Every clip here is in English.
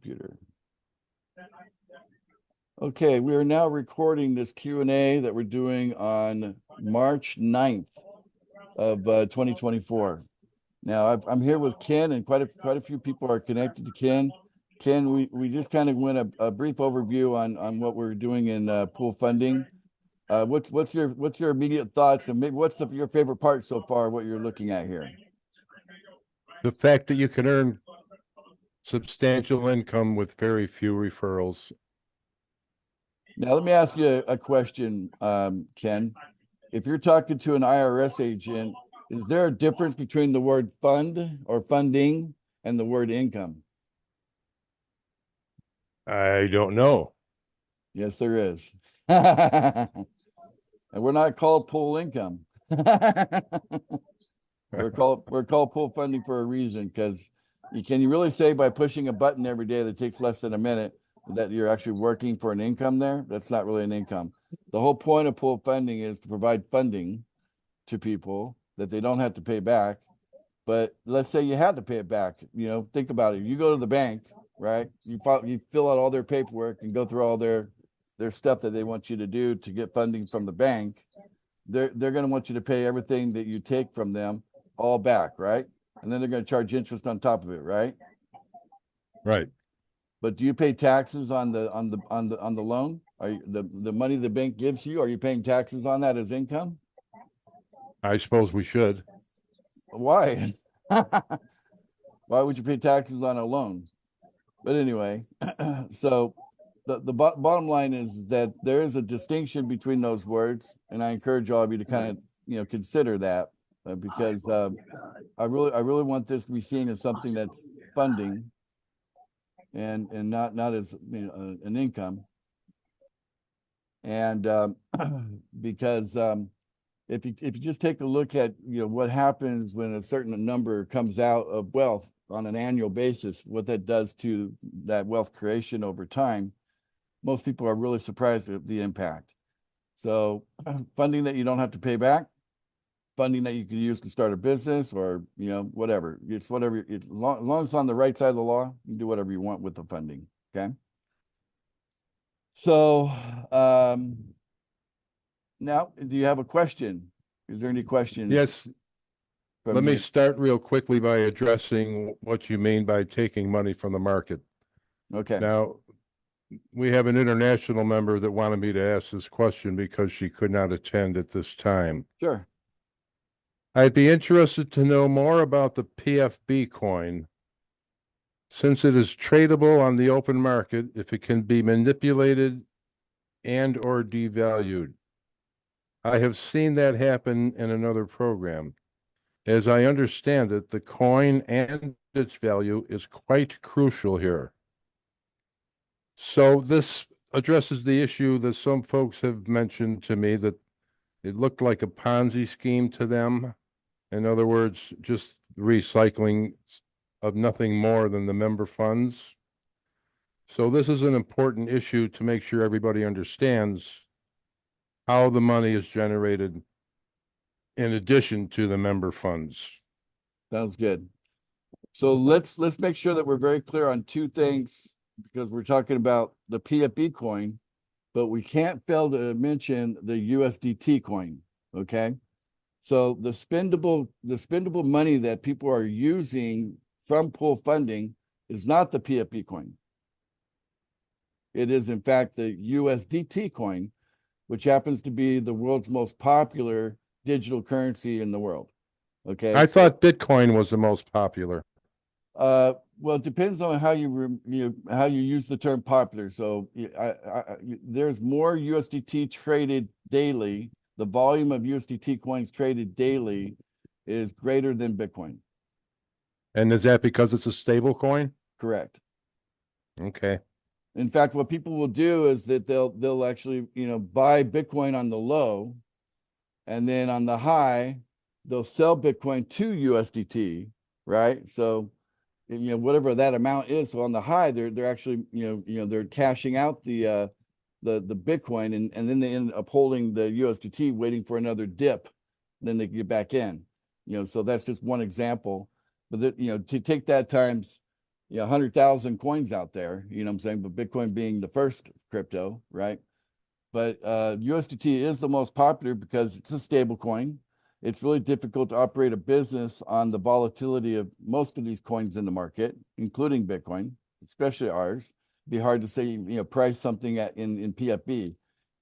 computer. Okay, we are now recording this Q&A that we're doing on March 9th of 2024. Now, I'm here with Ken, and quite a few people are connected to Ken. Ken, we just kind of went a brief overview on what we're doing in pool funding. What's your immediate thoughts, and maybe what's your favorite part so far? What you're looking at here? The fact that you can earn substantial income with very few referrals. Now, let me ask you a question, Ken. If you're talking to an IRS agent, is there a difference between the word fund or funding and the word income? I don't know. Yes, there is. And we're not called pool income. We're called pool funding for a reason, because can you really say by pushing a button every day that takes less than a minute that you're actually working for an income there? That's not really an income. The whole point of pool funding is to provide funding to people that they don't have to pay back. But let's say you had to pay it back. Think about it. You go to the bank, right? You fill out all their paperwork and go through all their stuff that they want you to do to get funding from the bank. They're going to want you to pay everything that you take from them all back, right? And then they're going to charge interest on top of it, right? Right. But do you pay taxes on the loan? Are you, the money the bank gives you? Are you paying taxes on that as income? I suppose we should. Why? Why would you pay taxes on a loan? But anyway, so the bottom line is that there is a distinction between those words, and I encourage all of you to kind of consider that, because I really want this to be seen as something that's funding and not as an income. And because if you just take a look at what happens when a certain number comes out of wealth on an annual basis, what that does to that wealth creation over time, most people are really surprised at the impact. So funding that you don't have to pay back, funding that you can use to start a business, or whatever. It's whatever. As long as it's on the right side of the law, you can do whatever you want with the funding. Okay. So now, do you have a question? Is there any questions? Yes. Let me start real quickly by addressing what you mean by taking money from the market. Okay. Now, we have an international member that wanted me to ask this question because she could not attend at this time. Sure. I'd be interested to know more about the PFB coin, since it is tradable on the open market, if it can be manipulated and or devalued. I have seen that happen in another program. As I understand it, the coin and its value is quite crucial here. So this addresses the issue that some folks have mentioned to me, that it looked like a Ponzi scheme to them. In other words, just recycling of nothing more than the member funds. So this is an important issue to make sure everybody understands how the money is generated in addition to the member funds. Sounds good. So let's make sure that we're very clear on two things, because we're talking about the PFB coin, but we can't fail to mention the USDT coin. Okay. So the spendable money that people are using from pool funding is not the PFB coin. It is, in fact, the USDT coin, which happens to be the world's most popular digital currency in the world. Okay. I thought Bitcoin was the most popular. Well, it depends on how you use the term popular. So there's more USDT traded daily. The volume of USDT coins traded daily is greater than Bitcoin. And is that because it's a stable coin? Correct. Okay. In fact, what people will do is that they'll actually buy Bitcoin on the low, and then on the high they'll sell Bitcoin to USDT, right? So whatever that amount is. So on the high, they're actually they're cashing out the Bitcoin, and then they end up holding the USDT, waiting for another dip, then they get back in. So that's just one example. But to take that times 100,000 coins out there, you know what I'm saying? But Bitcoin being the first crypto, right? But USDT is the most popular because it's a stable coin. It's really difficult to operate a business on the volatility of most of these coins in the market, including Bitcoin, especially ours. It'd be hard to say, price something in PFP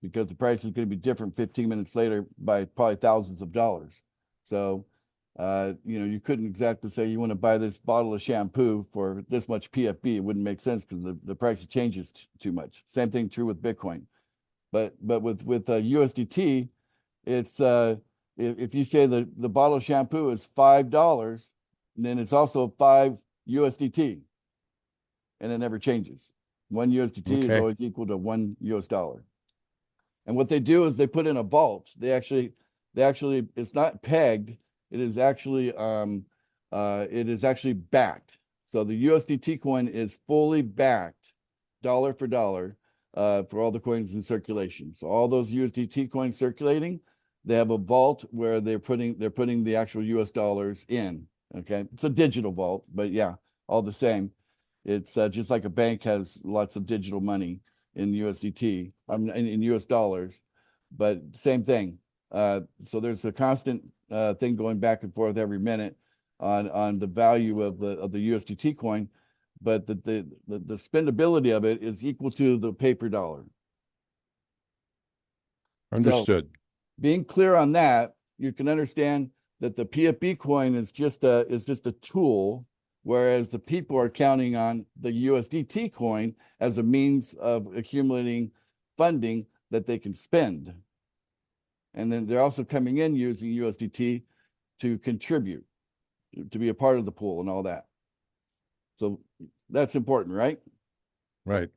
because the price is going to be different 15 minutes later by probably thousands of dollars. So, you couldn't exactly say you want to buy this bottle of shampoo for this much PFP. It wouldn't make sense because the price changes too much. Same thing true with Bitcoin. But with USDT, it's if you say the bottle of shampoo is $5, then it's also 5 USDT, and it never changes. 1 USDT is Okay. always equal to $1. And what they do is they put in a vault. They actually it's not pegged. It is actually backed. So the USDT coin is fully backed, dollar for dollar, for all the coins in circulation. So all those USDT coins circulating, they have a vault where they're putting the actual US dollars in. Okay, it's a digital vault, but yeah, all the same, it's just like a bank has lots of digital money in USDT, in US dollars, but same thing. So there's a constant thing going back and forth every minute on the value of the USDT coin, but the spendability of it is equal to the paper dollar. Understood. So being clear on that, you can understand that the PFP coin is just a tool, whereas the people are counting on the USDT coin as a means of accumulating funding that they can spend. And then they're also coming in using USDT to contribute, to be a part of the pool and all that. So that's important, right? Right.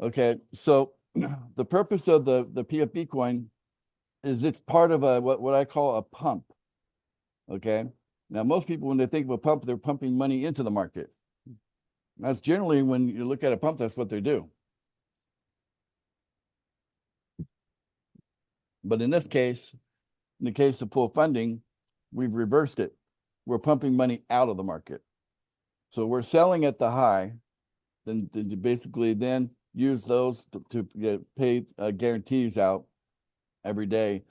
Okay, so the purpose of the PFP coin is it's part of what I call a pump. Okay, now most people, when they think of a pump, they're pumping money into the market. That's generally, when you look at a pump, that's what they do. But in this case, in the case of pool funding, we've reversed it. We're pumping money out of the market. So we're selling at the high, then basically then use those to get paid guarantees out every day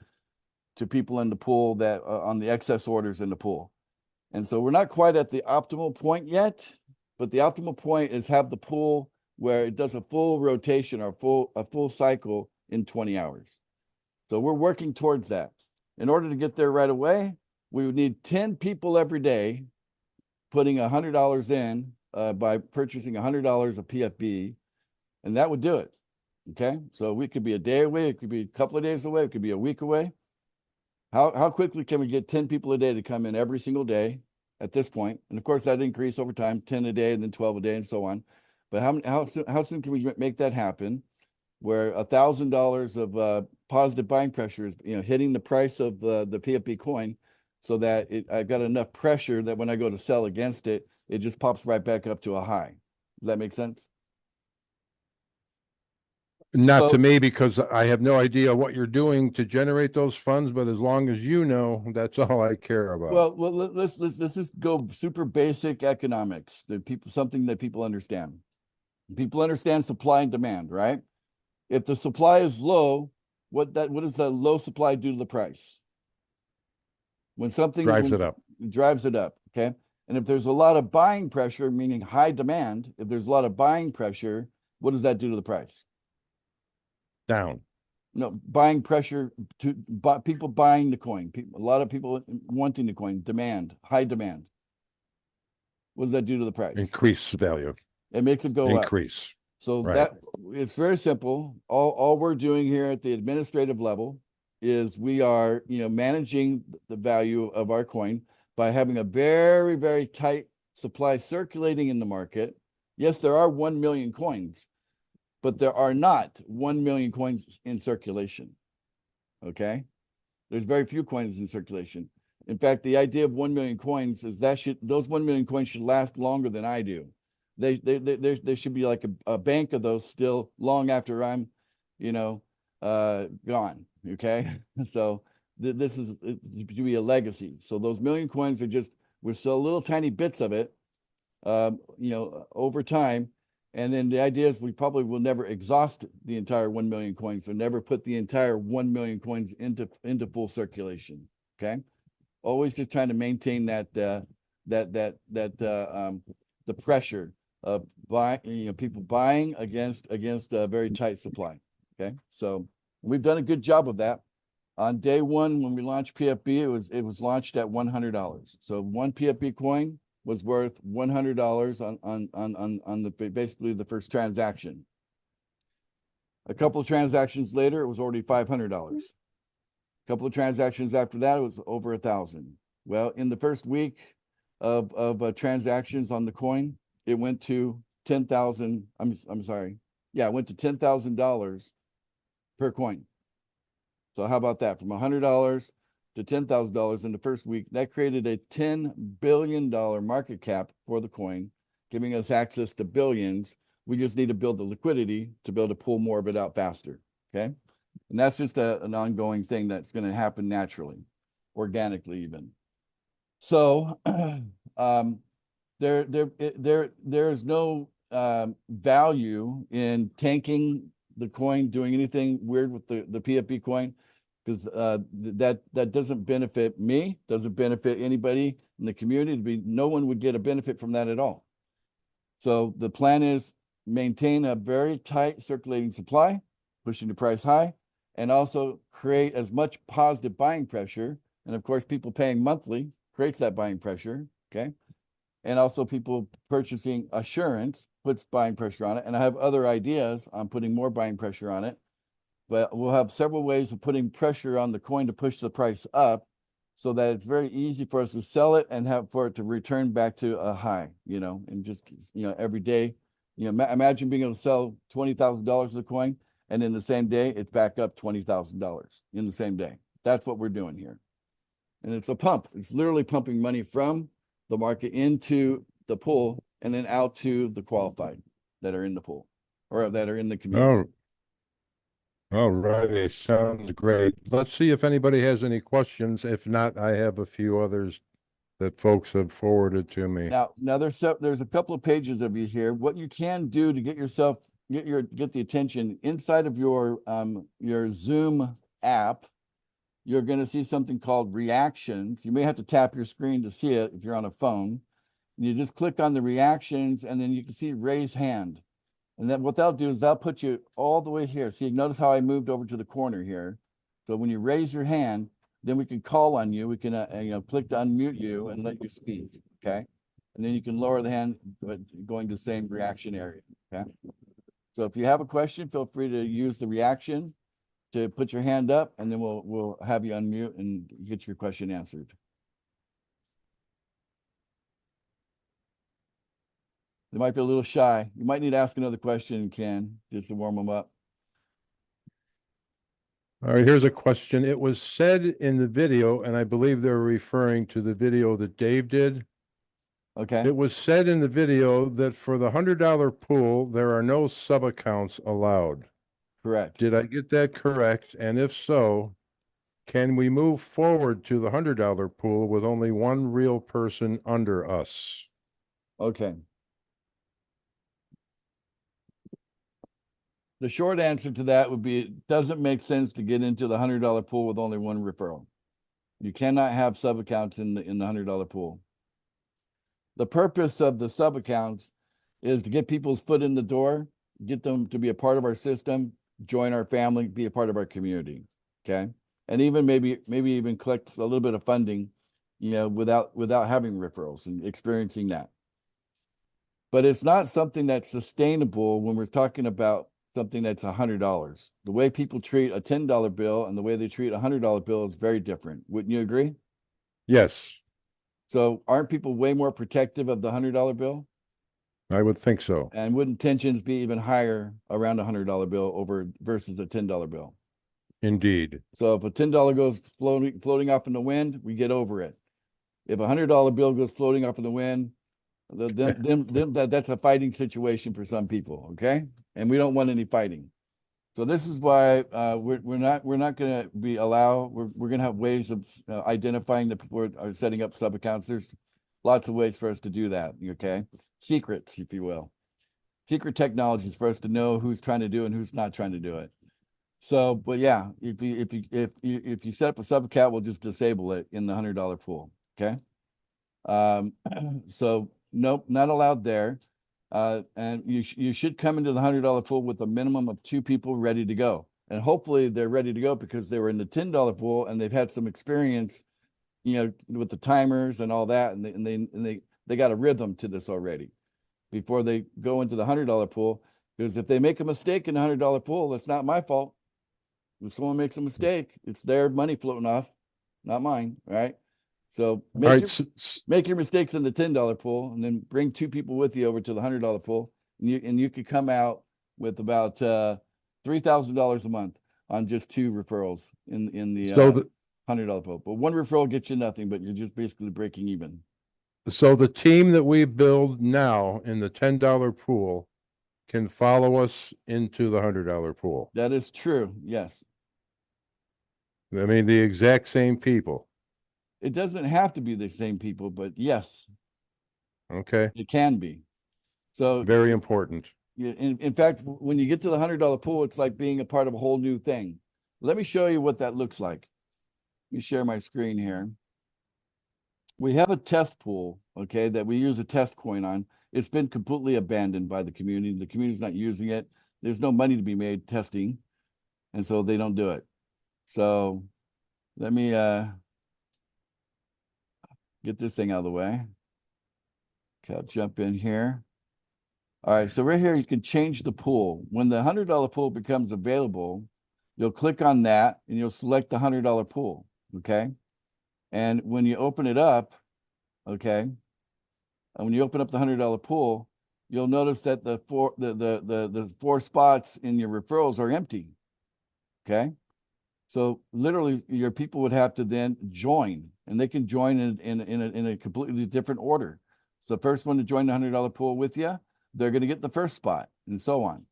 to people in the pool that on the excess orders in the pool. And so we're not quite at the optimal point yet, but the optimal point is have the pool where it does a full rotation or a full cycle in 20 hours. So we're working towards that. In order to get there right away, we would need 10 people every day putting $100 in by purchasing $100 of PFP, and that would do it. Okay, so we could be a day away, it could be a couple of days away, it could be a week away. How quickly can we get 10 people a day to come in every single day at this point? And of course, that increase over time, 10 a day, and then 12 a day, and so on. But how soon can we make that happen? Where $1,000 of positive buying pressure is, hitting the price of the PFP coin, so that I've got enough pressure that when I go to sell against it, it just pops right back up to a high. Does that make sense? Not So, to me, because I have no idea what you're doing to generate those funds, but as long as you know, that's all I care about. well, let's just go super basic economics. Something that people understand. People understand supply and demand, right? If the supply is low, what does the low supply do to the price? When Drives it up. drives it up, okay? And if there's a lot of buying pressure, meaning high demand, if there's a lot of buying pressure, what does that do to the price? Down. No, buying pressure to people buying the coin. A lot of people wanting the coin, high demand. What does that do to the price? Increase value. It makes it go up. Increase. So Right. that it's very simple. All we're doing here at the administrative level is we are, managing the value of our coin by having a very, very tight supply circulating in the market. Yes, there are 1 million coins, but there are not 1 million coins in circulation. Okay? There's very few coins in circulation. In fact, the idea of 1 million coins is those 1 million coins should last longer than I do. There should be like a bank of those still long after I'm, gone. Okay, so this is to be a legacy. So those million coins are we're still little tiny bits of it, over time. And then the idea is we probably will never exhaust the entire 1 million coins, so never put the entire 1 million coins into full circulation. Okay. Always just trying to maintain the pressure of people buying against a very tight supply. Okay. So we've done a good job of that. On day one, when we launched PFB, it was launched at $100. So one PFB coin was worth $100 on the basically the first transaction. A couple of transactions later, it was already $500. A couple of transactions after that, it was over 1,000. Well, in the first week of transactions on the coin, it went to 10,000. I'm sorry. Yeah, it went to $10,000 per coin. So how about that? From $100 to $10,000 in the first week, that created a $10 billion market cap for the coin, giving us access to billions. We just need to build the liquidity to be able to pull more of it out faster. Okay. And that's just an ongoing thing that's going to happen naturally, organically even. So there's no value in tanking the coin, doing anything weird with the PFP coin, because that doesn't benefit me, doesn't benefit anybody in the community. No one would get a benefit from that at all. So the plan is maintain a very tight circulating supply, pushing the price high, and also create as much positive buying pressure. And of course, people paying monthly creates that buying pressure. Okay. And also people purchasing assurance puts buying pressure on it. And I have other ideas on putting more buying pressure on it. But we'll have several ways of putting pressure on the coin to push the price up so that it's very easy for us to sell it and have for it to return back to a high, and just, every day, imagine being able to sell $20,000 of the coin and in the same day, it's back up $20,000 in the same day. That's what we're doing here. And it's a pump. It's literally pumping money from the market into the pool and then out to the qualified that are in the pool or that are in the community. All righty, sounds great. Let's see if anybody has any questions. If not, I have a few others that folks have forwarded to me. Now there's a couple of pages of you here. What you can do to get the attention inside of your Zoom app, you're going to see something called reactions. You may have to tap your screen to see it if you're on a phone. You just click on the reactions, and then you can see raise hand. And then what they'll do is they'll put you all the way here. See, notice how I moved over to the corner here. So when you raise your hand, then we can call on you. We can, click to unmute you and let you speak. Okay. And then you can lower the hand, but going to the same reaction area. Okay. So if you have a question, feel free to use the reaction to put your hand up, and then we'll have you unmute and get your question answered. They might be a little shy. You might need to ask another question, Ken, just to warm them up. All right, here's a question. It was said in the video, and I believe they're referring to the video that Dave did. Okay. It was said in the video that for the $100 pool, there are no sub-accounts allowed. Correct. Did I get that correct? And if so, can we move forward to the $100 pool with only one real person under us? Okay. The short answer to that would be it doesn't make sense to get into the $100 pool with only one referral. You cannot have sub accounts in the $100 pool. The purpose of the sub accounts is to get people's foot in the door, get them to be a part of our system, join our family, be a part of our community. Okay. And even maybe even collect a little bit of funding, without having referrals and experiencing that. But it's not something that's sustainable when we're talking about something that's $100. The way people treat a $10 bill and the way they treat a $100 bill is very different. Wouldn't you agree? Yes. So aren't people way more protective of the $100 bill? I would think so. And wouldn't tensions be even higher around a $100 bill versus a $10 bill? Indeed. So if a $10 goes floating off in the wind, we get over it. If a $100 bill goes floating off in the wind, that's a fighting situation for some people. Okay. And we don't want any fighting. So this is why we're not going to we're going to have ways of identifying the people who are setting up sub accounts. lots of ways for us to do that. Okay. Secrets, if you will. Secret technologies for us to know who's trying to do and who's not trying to do it. So, but yeah, if you set up a sub account, we'll just disable it in the $100 pool. Okay. So nope, not allowed there. And you should come into the $100 pool with a minimum of 2 people ready to go. And hopefully they're ready to go because they were in the $10 pool and they've had some experience, with the timers and all that, and they got a rhythm to this already before they go into the $100 pool. Because if they make a mistake in the $100 pool, that's not my fault. If someone makes a mistake, it's their money floating off, not mine. Right. So All right, make your mistakes in the $10 pool, and then bring 2 people with you over to the $100 pool, and you could come out with about $3,000 a month on just 2 referrals in the so the $100 pool. But 1 referral gets you nothing, but you're just basically breaking even. so the team that we build now in the $10 pool can follow us into the $100 pool. That is true. Yes. I mean, the exact same people. It doesn't have to be the same people, but yes, Okay, it can be. So very important. in fact, when you get to the $100 pool, it's like being a part of a whole new thing. Let me show you what that looks like. Let me share my screen here. We have a test pool, okay, that we use a test coin on. It's been completely abandoned by the community. The community's not using it. There's no money to be made testing, and so they don't do it. So let me get this thing out of the way. Okay, I'll jump in here. All right, so right here you can change the pool. When the $100 pool becomes available, you'll click on that and you'll select the $100 pool, okay? And when you open it up, okay, and when you open up the $100 pool, you'll notice that the 4 spots in your referrals are empty, okay? So literally, your people would have to then join, and they can join in a completely different order. So the first one to join the $100 pool with you, they're going to get the first spot, and so on.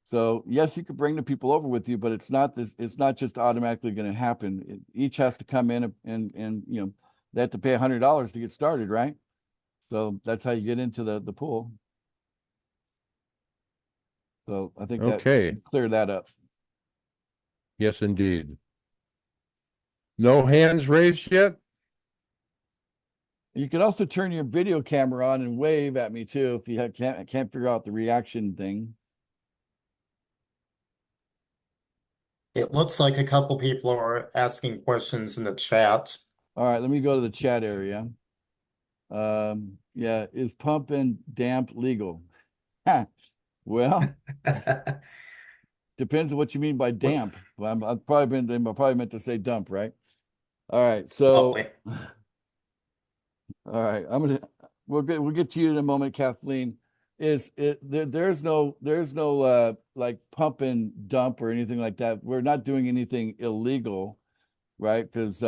So yes, you could bring the people over with you, but it's not just automatically going to happen. Each has to come in and they have to pay $100 to get started, right? So that's how you get into the pool. So I think that Okay. clear that up. Yes, indeed. No hands raised yet? You can also turn your video camera on and wave at me too if you can't figure out the reaction thing. It looks like a couple people are asking questions in the chat. All right, let me go to the chat area. Yeah, is pump and damp legal? Well, depends on what you mean by damp. I probably meant to say dump, right? All right, so Probably. all right, we'll get to you in a moment, Kathleen. There's no like pump and dump or anything like that. We're not doing anything illegal, right? Because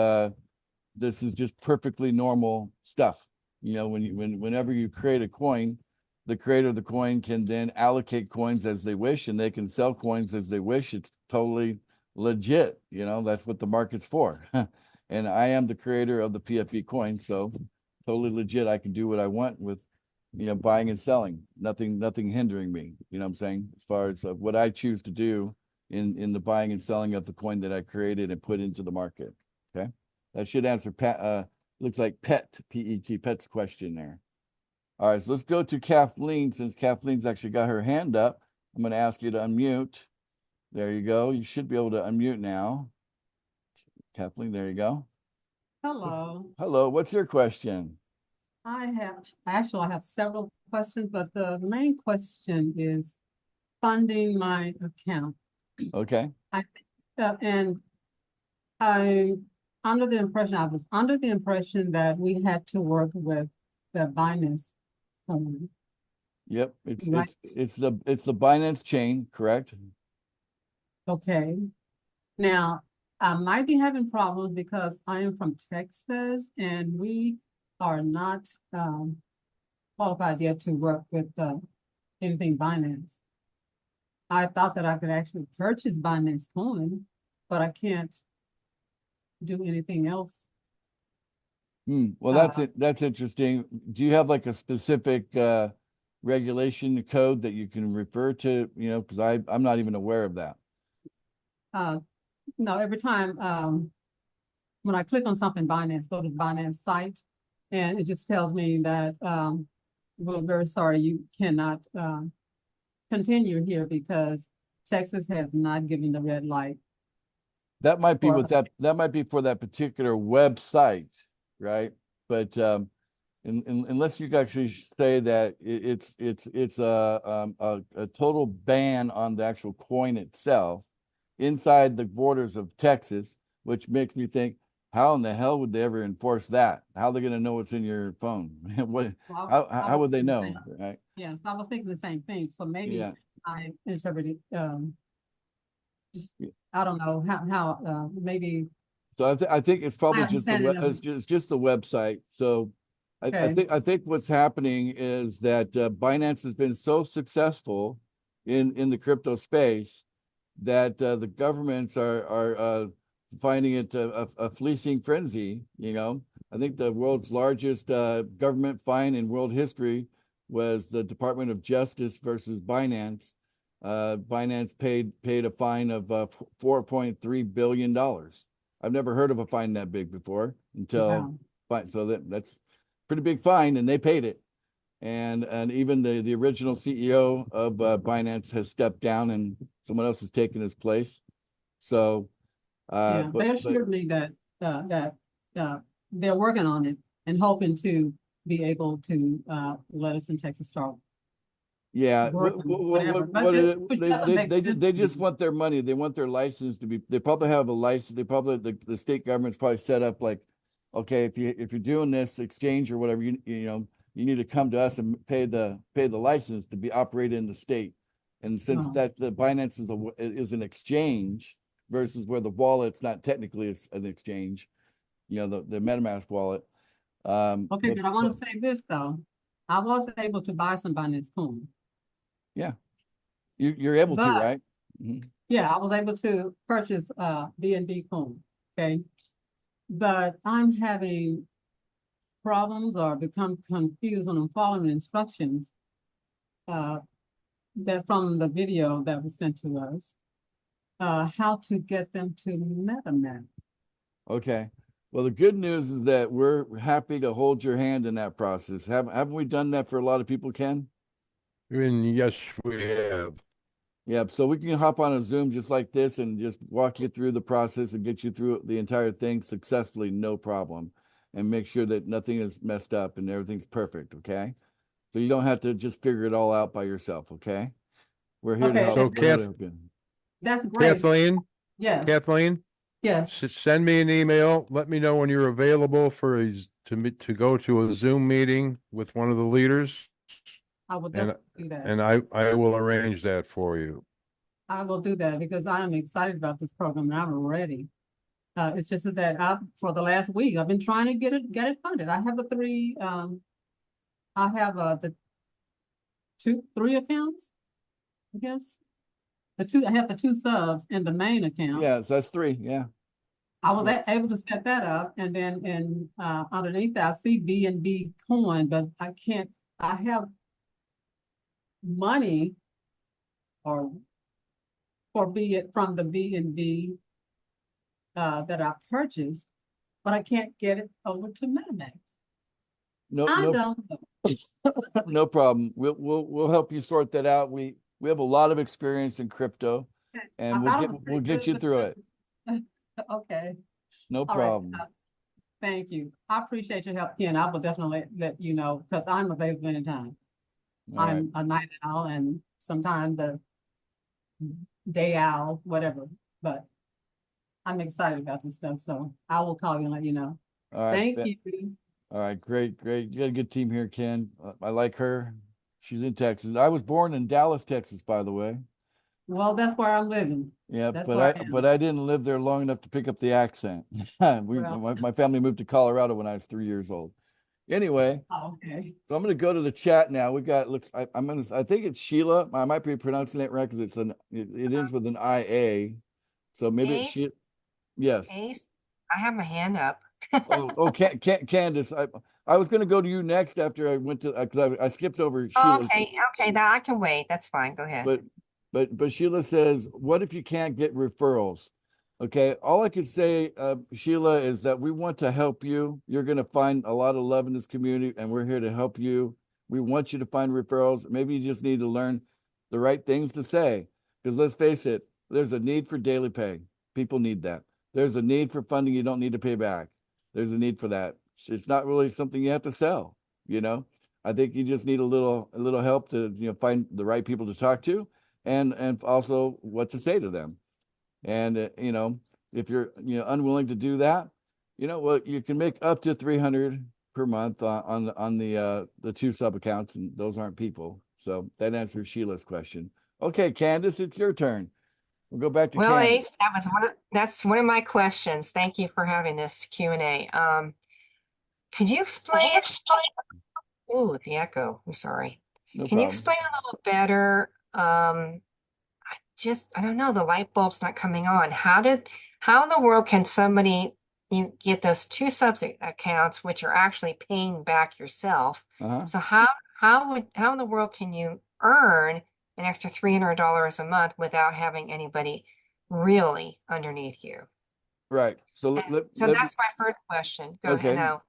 this is just perfectly normal stuff. Whenever you create a coin, the creator of the coin can then allocate coins as they wish, and they can sell coins as they wish. It's totally legit. That's what the market's for. And I am the creator of the PFP coin, so totally legit. I can do what I want with, buying and selling. Nothing hindering me. You know what I'm saying? As far as what I choose to do in the buying and selling of the coin that I created and put into the market. Okay, that should answer looks like Pet's question there. All right, so let's go to Kathleen. Since Kathleen's actually got her hand up, I'm going to ask you to unmute. There you go. You should be able to unmute now. Kathleen, there you go. Hello. Hello, what's your question? I have several questions, but the main question is funding my account. Okay. And I I was under the impression that we had to work with the Binance company. Yep, it's Right. it's the Binance chain, correct? Okay. Now, I might be having problems because I am from Texas and we are not qualified yet to work with anything Binance. I thought that I could actually purchase Binance coins, but I can't do anything else Well, Uh, that's it. That's interesting. Do you have like a specific regulation code that you can refer to? You know, because I'm not even aware of that. no, every time, when I click on something Binance, go to the Binance site, and it just tells me that, we're very sorry, you cannot, continue here because Texas has not given the red light. That might be For what that might be for that particular website, right? But unless you actually say that it's a total ban on the actual coin itself inside the borders of Texas, which makes me think, how in the hell would they ever enforce that? How are they going to know what's in your phone? What? Well, How would they thinking the know? same- Right? Yeah, I was thinking the same thing, so maybe Yeah. I interpreted, just, Yeah. I don't know, maybe So I think it's probably my just the understanding of, it's just the website. So okay, I think what's happening is that Binance has been so successful in the crypto space that the governments are finding it a fleecing frenzy. You know, I think the world's largest government fine in world history was the Department of Justice versus Binance. Binance paid a fine of $4.3 billion. I've never heard of a fine that big before until wow. fine. So that's pretty big fine, and they paid it. And even the original CEO of Binance has stepped down, and someone else has taken his place. So, Yeah, they but assured me that, that, they're working on it and hoping to be able to, let us in Texas start yeah, working, whatever, but which doesn't make sense they to just me. want their money. They want their license to be. They probably have a license. They probably the state government's probably set up like, okay, if you're doing this exchange or whatever, you know you need to come to us and pay the license to be operated in the state. And since Oh, that the Binance is an exchange versus where the wallet's not technically an exchange, you know, the MetaMask wallet. okay, but I want to say this though. I was able to buy some Binance Coin, Yeah, you're able to, but right? Mhm. yeah, I was able to purchase, BNB Coin, okay? But I'm having problems or become confused when I'm following instructions, uh, that from the video that was sent to us, how to get them to MetaMask. Okay. Well, the good news is that we're happy to hold your hand in that process. Haven't we done that for a lot of people, Ken? And yes, we have. Yeah, so we can hop on a Zoom just like this and just walk you through the process and get you through the entire thing successfully, no problem, and make sure that nothing is messed up and everything's perfect, okay? So you don't have to just figure it all out by yourself, okay? We're here to Okay, help. So We're here to help you. that's great. Yes, Kathleen, yes, send me an email. Let me know when you're available for to go to a Zoom meeting with one of the leaders, I will and definitely do that. and I will arrange that for you. I will do that because I am excited about this program and I'm ready. It's just that for the last week, I've been trying to get it funded. I have I have, the three accounts, I guess. I have the two subs in the main account. Yeah, so that's three. Yeah. I was Yeah. able to set that up, and then underneath that, I see BNB Coin, but I can't. I have money or be it from the BNB that I purchased, but I can't get it over to MetaMask. No, I no, don't know. no problem. We'll help you sort that out. We have a lot of experience in crypto, and I thought it was we'll pretty get good you with through it. Okay, No all right. problem. Thank you. I appreciate your help, Ken. I will definitely let you know because I'm available anytime. All right. I'm a night owl and sometimes a day owl, whatever. But I'm excited about this stuff, so I will call you and let you know. All right. Thank Be- you. All right. Great. Great. You got a good team here, Ken. I like her. She's in Texas. I was born in Dallas, Texas, by the way. Well, that's where I'm living. Yeah, That's where I but am. I didn't live there long enough to pick up the accent. Well, My family moved to Colorado when I was 3 years old. Anyway, okay. so I'm going to go to the chat now. We got I think it's Sheila. I might be pronouncing it right because it ends with an IA. So maybe it's Ace, Sheila. Yes. Ace, I have my hand up. Candace, I was going to go to you next after I went to, because I skipped over Oh, Sheila. okay, that I can wait. That's fine. Go ahead. But Sheila says, what if you can't get referrals? Okay, all I could say, Sheila, is that we want to help you. You're going to find a lot of love in this community, and we're here to help you. We want you to find referrals. Maybe you just need to learn the right things to say. Because let's face it, there's a need for daily pay. People need that. There's a need for funding you don't need to pay back. There's a need for that. It's not really something you have to sell, you know. I think you just need a little help to, find the right people to talk to, and also what to say to them. And if you're unwilling to do that, well, you can make up to 300 per month on the two sub accounts, and those aren't people. So that answers Sheila's question. Okay, Candace, it's your turn. We'll go back to Well, Candace. Ace, that's one of my questions. Thank you for having this Q&A. Could you explain? Oh, the echo. I'm sorry. No Can you problem. explain a little better? I don't know, the light bulb's not coming on. How in the world can you get those two sub accounts, which are actually paying back yourself? Uh-huh. So how in the world can you earn an extra $300 a month without having anybody really underneath you? Right. So So that's my first question. Go ahead okay. now.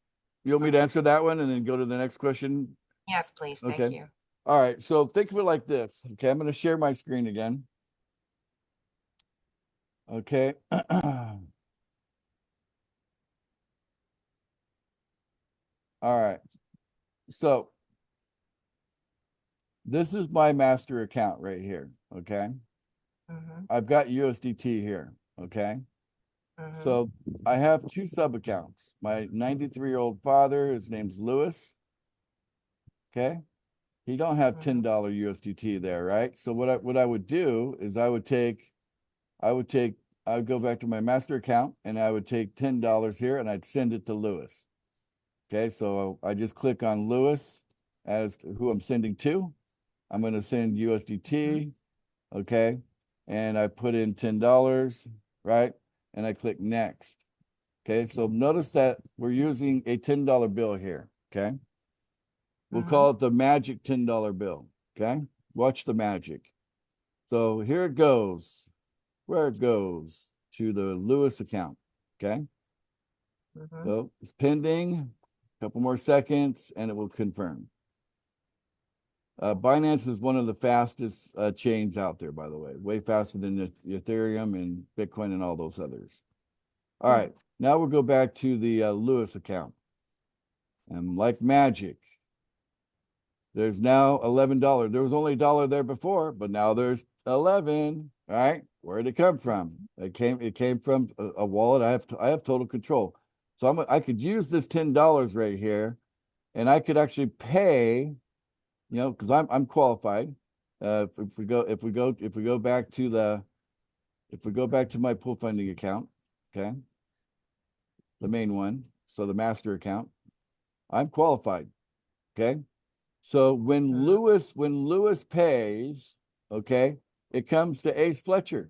You want me to answer that one and then go to the next question? Yes, please. Thank Okay. you. All right. So think of it like this. Okay. I'm going to share my screen again. Okay. All right. So this is my master account right here. Okay. Mhm, I've got USDT here. Okay. mhm, So I have two sub accounts. My 93-year-old father, his name's Lewis. Okay. He don't have $10 USDT there, right? So what I would do is I would go back to my master account and I would take $10 here and I'd send it to Lewis. Okay, so I just click on Lewis as to who I'm sending to. I'm going to send USDT. Okay, and I put in $10, right? And I click next. Okay, so notice that we're using a $10 bill here. Okay, we'll call it the magic $10 bill. Okay, watch the magic. So here it goes, where it goes to the Lewis account. Okay, so it's pending, a couple more seconds, and it will confirm. Binance is one of the fastest chains out there, by the way, way faster than the Ethereum and Bitcoin and all those others. All right, now we'll go back to the Lewis account. And like magic, there's now $11. There was only $1 there before, but now there's 11. All right, where'd it come from? It came from a wallet. I have total control. So I could use this $10 right here, and I could actually pay, because I'm qualified. If we go back to my pool funding account, okay, the main one, so the master account, I'm qualified. Okay, so when Lewis pays, okay, it comes to Ace Fletcher.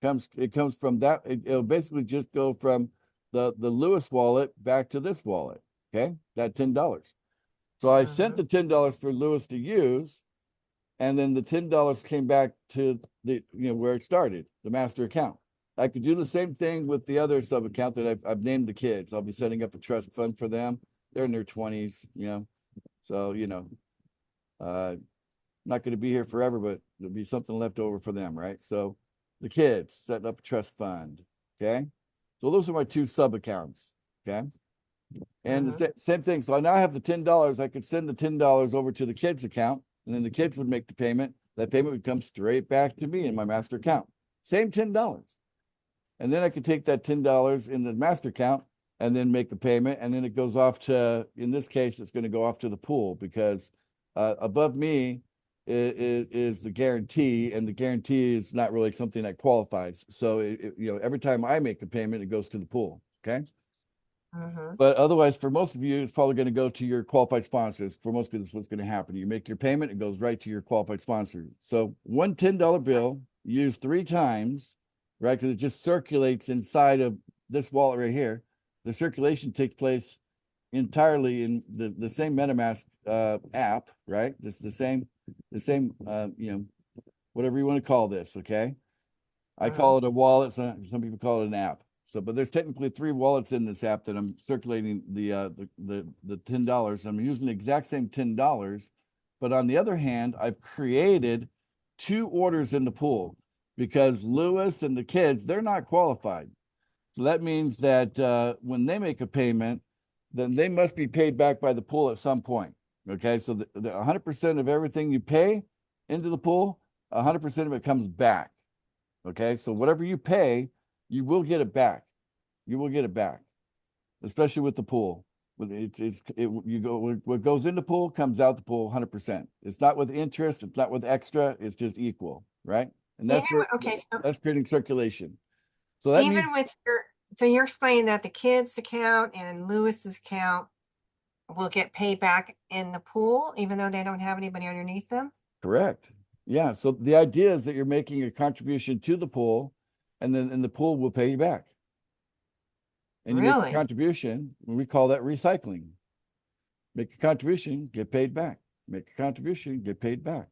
It comes from that. It'll basically just go from the Lewis wallet back to this wallet. Okay, that $10. So I sent the $10 for Lewis to use, and then the $10 came back to the where it started, the master account. I could do the same thing with the other sub account that I've named the kids. I'll be setting up a trust fund for them. They're in their 20s, so not going to be here forever, but there'll be something left over for them, right? So the kids setting up a trust fund. Okay, so those are my two sub accounts. Okay. And the same thing. So I now have the $10. I could send the $10 over to the kids' account, and then the kids would make the payment. That payment would come straight back to me in my master account. Same $10. And then I could take that $10 in the master account and then make a payment. And then it goes off to, in this case, it's going to go off to the pool, because above me is the guarantee, and the guarantee is not really something that qualifies. So every time I make a payment, it goes to the pool. Okay. But otherwise, for most of you, it's probably going to go to your qualified sponsors. For most people, that's what's going to happen. You make your payment, it goes right to your qualified sponsor. So one $10 bill used 3 times, right? Because it just circulates inside of this wallet right here. the circulation takes place entirely in the same MetaMask app, right? This the same whatever you want to call this, okay? I call it a wallet, some people call it an app. So, but there's technically 3 wallets in this app that I'm circulating the $10. I'm using the exact same $10, but on the other hand, I've created 2 orders in the pool because Lewis and the kids, they're not qualified. So that means that when they make a payment, then they must be paid back by the pool at some point. Okay, so the 100% of everything you pay into the pool, 100% of it comes back. Okay, so whatever you pay, you will get it back. You will get it back, especially with the pool. What goes in the pool comes out the pool 100%. It's not with interest. It's not with extra. It's just equal, right? And that's Even okay, so that's creating circulation. So that even means with so you're explaining that the kids' account and Lewis's account will get paid back in the pool, even though they don't have anybody underneath them? correct. Yeah. So the idea is that you're making a contribution to the pool, and the pool will pay you back. And you make Really? a contribution, and we call that recycling. Make a contribution, get paid back. Make a contribution, get paid back.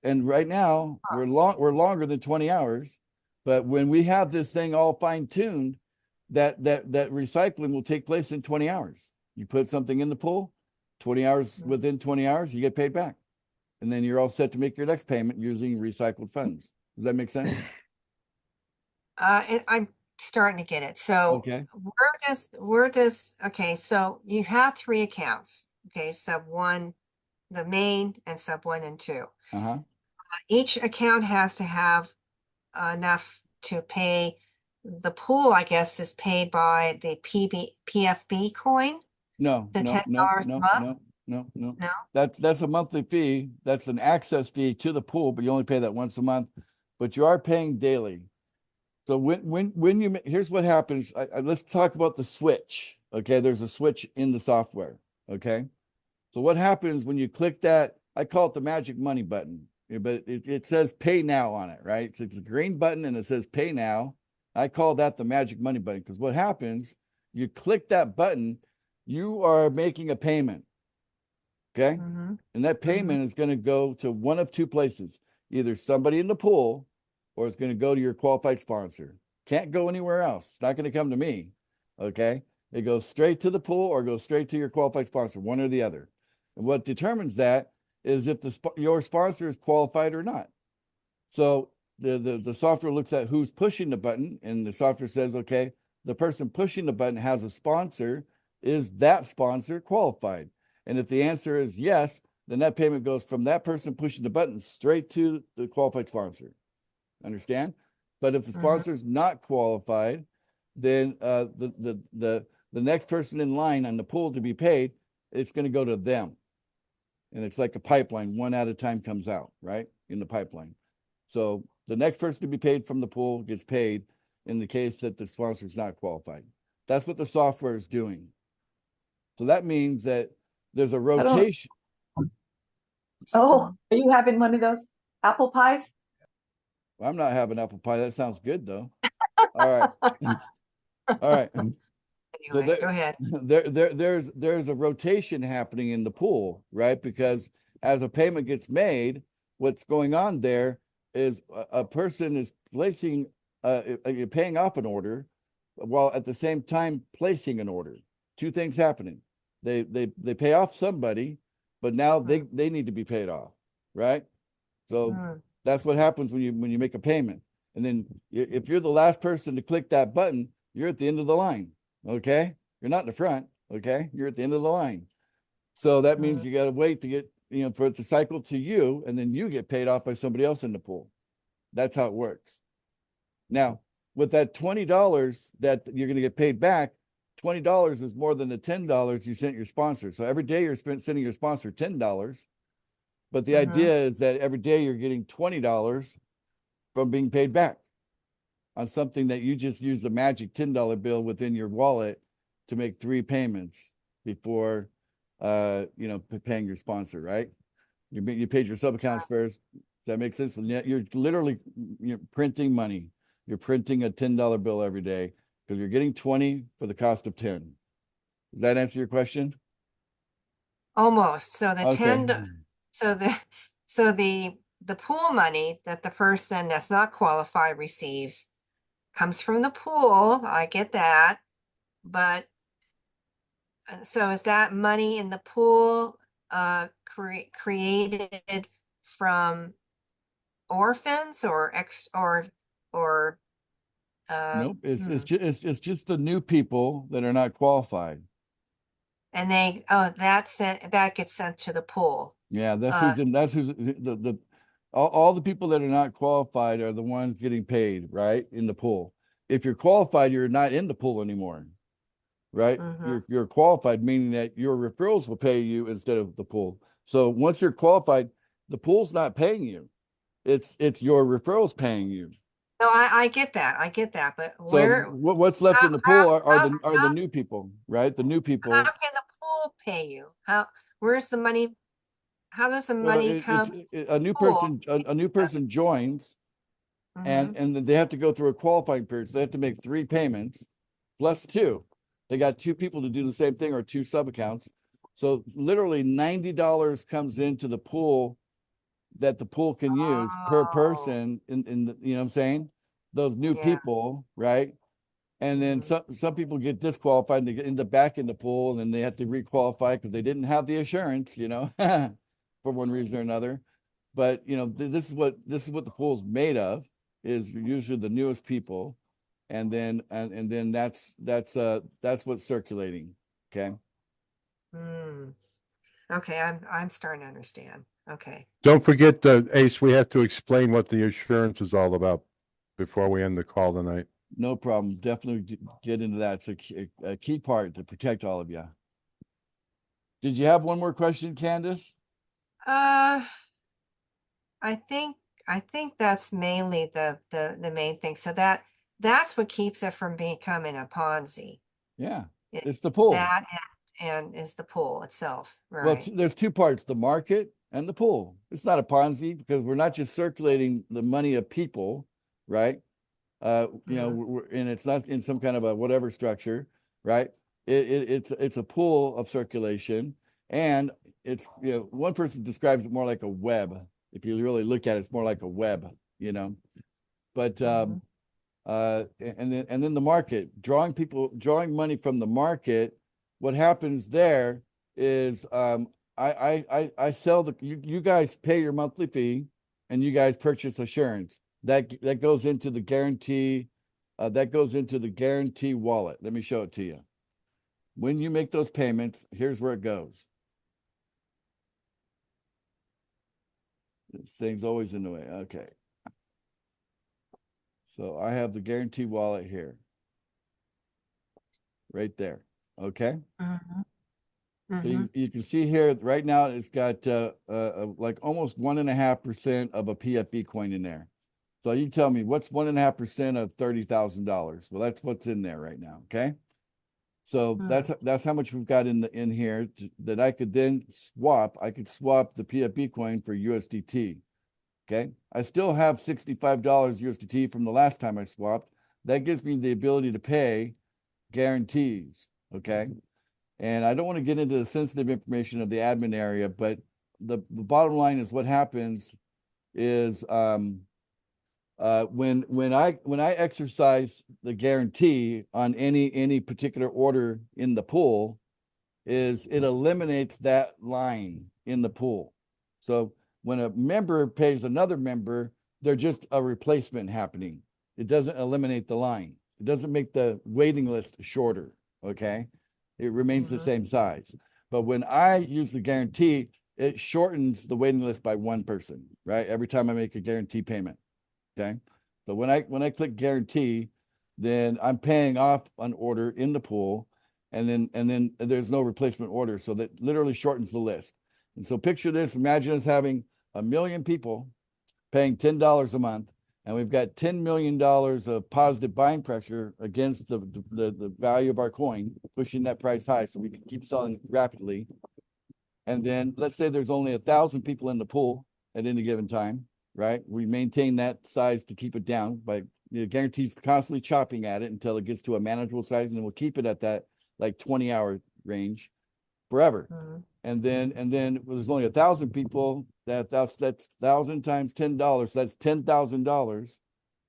And right now we're longer than 20 hours, but when we have this thing all fine-tuned, that recycling will take place in 20 hours. You put something in the pool, 20 hours, within 20 hours, you get paid back. And then you're all set to make your next payment using recycled funds. Does that make sense? I'm starting to get it. So Okay. we're just okay. So you have 3 accounts. Okay, sub 1, the main, and sub 1 and 2. Uh-huh. Each account has to have enough to pay. The pool, I guess, is paid by the PFB coin. No, The no, $10 no, a no, month? no. No? That's a monthly fee. That's an access fee to the pool, but you only pay that once a month. But you are paying daily. So when you here's what happens. Let's talk about the switch. Okay, there's a switch in the software. Okay, so what happens when you click that? I call it the magic money button, but it says pay now on it, right? So it's a green button and it says pay now. I call that the magic money button because what happens? You click that button, you are making a payment. Okay, Mm-hmm. and that payment is going to go to one of 2 places, either somebody in the pool or it's going to go to your qualified sponsor. Can't go anywhere else. It's not going to come to me. Okay. It goes straight to the pool or goes straight to your qualified sponsor, one or the other. And what determines that is if your sponsor is qualified or not. So the software looks at who's pushing the button, and the software says, okay, the person pushing the button has a sponsor. Is that sponsor qualified? And if the answer is yes, then that payment goes from that person pushing the button straight to the qualified sponsor. Understand? But if the sponsor is not qualified, then the next person in line on the pool to be paid, it's going to go to them. And it's like a pipeline, one at a time comes out, right? In the pipeline. So the next person to be paid from the pool gets paid in the case that the sponsor is not qualified. That's what the software is doing. So that means that there's a rotation. Oh, are you having one of those apple pies? I'm not having apple pie. That sounds good though. All right. All right. So Anyway, go ahead. There's a rotation happening in the pool, right? Because as a payment gets made, what's going on there is a person is placing paying off an order while at the same time placing an order. 2 things happening. They pay off somebody, but now they need to be paid off, right? So that's what happens when you make a payment. And then if you're the last person to click that button, you're at the end of the line. Okay. You're not in the front. Okay. You're at the end of the line. So that means you got to wait to get, for it to cycle to you, and then you get paid off by somebody else in the pool. That's how it works. Now, with that $20 that you're going to get paid back, $20 is more than the $10 you sent your sponsor. So every day you're sending your sponsor $10. But the idea is that every day you're getting $20 from being paid back on something that you just used a magic $10 bill within your wallet to make 3 payments before, paying your sponsor, right? You paid your sub accounts first. Does that make sense? And yet you're literally printing money. You're printing a $10 bill every day. because you're getting 20 for the cost of 10. Does that answer your question? Almost. So the Okay. so the pool money that the person that's not qualified receives comes from the pool. I get that. But so is that money in the pool created from orphans or or Nope. It's hmm. it's just the new people that are not qualified. And that gets sent to the pool. Yeah, Uh, that's who's the all the people that are not qualified are the ones getting paid, right? In the pool. If you're qualified, you're not in the pool anymore, right? mhm. You're qualified, meaning that your referrals will pay you instead of the pool. So once you're qualified, the pool's not paying you. It's your referrals paying you. No, I get that. I get that. But So what's left in the pool are the new people, right? The new how people. can the pool pay you? Where's the money? How does the Well, money come a new pool? person a new person joins, Mhm. and then they have to go through a qualifying period. So they have to make 3 payments plus 2. They got 2 people to do the same thing or 2 sub accounts. So literally $90 comes into the pool that the pool can use per Oh, person in the, you know what I'm saying? Those new yeah. people, right? And then Mhm. some people get disqualified and they get back in the pool and then they have to requalify because they didn't have the assurance, you know, for one reason or another. But you know, this is what the pool's made of, is usually the newest people, and then and then that's what's circulating. Okay. Hmm. Okay, I'm starting to understand. Okay. Don't forget, Ace, we have to explain what the insurance is all about before we end the call tonight. No problem. Definitely get into that. It's a key part to protect all of you. Did you have one more question, Candace? Uh, I think I think that's mainly the main thing. So that's what keeps it from becoming a Ponzi. Yeah, It, it's the pool. that and is the pool itself, Well, right? there's 2 parts, the market and the pool. It's not a Ponzi because we're not just circulating the money of people, right? You know, Mhm. and it's not in some kind of a whatever structure, right? It's a pool of circulation, and it's, you know, one person describes it more like a web. If you really look at it, it's more like a web, you know. But Mhm. and then the market, drawing money from the market. What happens there is I sell you guys pay your monthly fee, and you guys purchase assurance that goes into the guarantee, that goes into the guarantee wallet. Let me show it to you. When you make those payments, here's where it goes. This thing's always in the way. Okay. So I have the guarantee wallet here, right there. Okay. Mhm. So Mhm. you can see here right now it's got like almost 1.5% of a PFP coin in there. So you tell me what's 1.5% of $30,000? Well, that's what's in there right now. Okay. So Mhm. that's how much we've got in here that I could then swap. I could swap the PFP coin for USDT. Okay. I still have $65 USDT from the last time I swapped. That gives me the ability to pay guarantees. Okay. And I don't want to get into the sensitive information of the admin area, but the bottom line is what happens is when I exercise the guarantee on any particular order in the pool, is it eliminates that line in the pool. So when a member pays another member, they're just a replacement happening. It doesn't eliminate the line. It doesn't make the waiting list shorter. Okay. It remains the Mhm. same size. But when I use the guarantee, it shortens the waiting list by 1 person, right? Every time I make a guarantee payment. Okay. So when I click guarantee, then I'm paying off an order in the pool, and then there's no replacement order. So that literally shortens the list. And so picture this, imagine us having 1 million people paying $10 a month, and we've got $10 million of positive buying pressure against the value of our coin, pushing that price high so we can keep selling rapidly. And then let's say there's only 1,000 people in the pool at any given time, right? We maintain that size to keep it down by guarantees constantly chopping at it until it gets to a manageable size, and then we'll keep it at that like 20-hour range forever. Mhm. And then there's only 1,000 people. That's 1,000 times $10. That's $10,000.